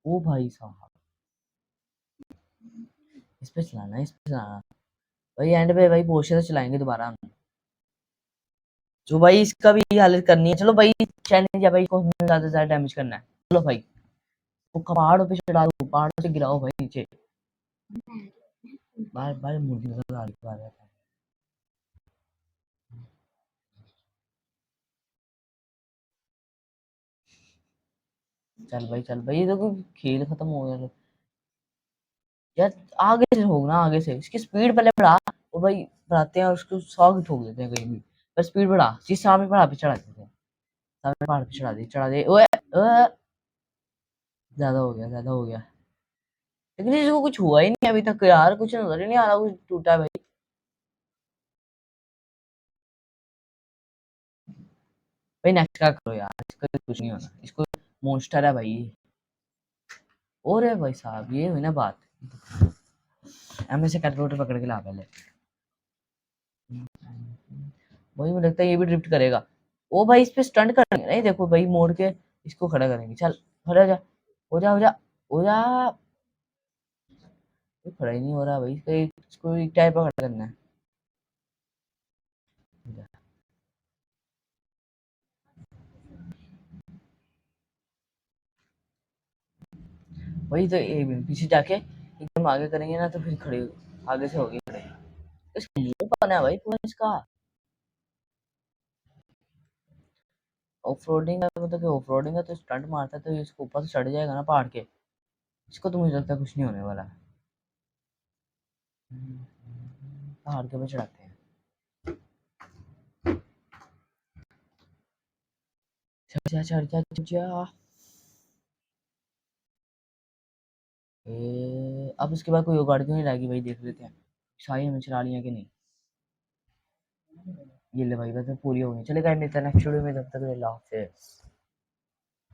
ओ भाई साहब, इस पे चलाना है, इस पे चलाना भाई। एंड पे भाई पोर्शे से चलाएंगे दोबारा हम। जो भाई इसका भी हालत करनी है। चलो भाई चैलेंज है भाई, को हमें ज्यादा से ज्यादा डैमेज करना है। चलो भाई वो पहाड़ों पे चढ़ा दो, पहाड़ों से गिराओ भाई नीचे। बार बार मुर्गी नजर आ रही है। चल भाई चल भाई, ये देखो खेल खत्म हो गया यार। आगे से ठोक ना, आगे से इसकी स्पीड पहले बढ़ा। वो भाई बढ़ाते हैं और उसको 100 की ठोक देते हैं कहीं भी। पर स्पीड बढ़ा, जिस सामने पहाड़ पे चढ़ा देते हैं। सामने पहाड़ पे चढ़ा दे ओए ओए। ज्यादा हो गया, ज्यादा हो गया। लेकिन इसको कुछ हुआ ही नहीं अभी तक यार, कुछ नजर ही नहीं आ रहा कुछ टूटा है भाई। भाई नेक्स्ट का करो यार, इसका कुछ नहीं होना, इसको मॉन्स्टर है भाई। और है भाई साहब, ये हुई ना बात। एम से कैलकुलेटर पकड़ के ला पहले। वही मुझे लगता है ये भी ड्रिफ्ट करेगा। ओ भाई इस पे स्टंट करेंगे नहीं, देखो भाई मोड़ के इसको खड़ा करेंगे। चल खड़ा हो जा, हो जा हो जा हो जा। ये खड़ा ही नहीं हो रहा भाई, इसको एक टाइप का खड़ा करना है। वही तो एक मिनट पीछे जाके एकदम आगे करेंगे ना, तो फिर खड़े आगे से होगी खड़े। इसका मुंह बना है भाई पूरा इसका। ऑफ रोडिंग है, मतलब कि ऑफ रोडिंग है तो स्टंट मारता है तो ये इसको ऊपर से चढ़ जाएगा ना पहाड़ के। इसको तो मुझे लगता है कुछ नहीं होने वाला। पहाड़ के ऊपर चढ़ाते हैं। चढ़ जा चढ़ जा चढ़ जा। अब इसके बाद कोई और गाड़ी तो नहीं लाएगी भाई, देख लेते हैं शाही हमें चला लिया कि नहीं। ये ले भाई, बस पूरी हो गई। चलेगा, मिलता है नेक्स्ट वीडियो में, तब तक अल्लाह हाफिज़।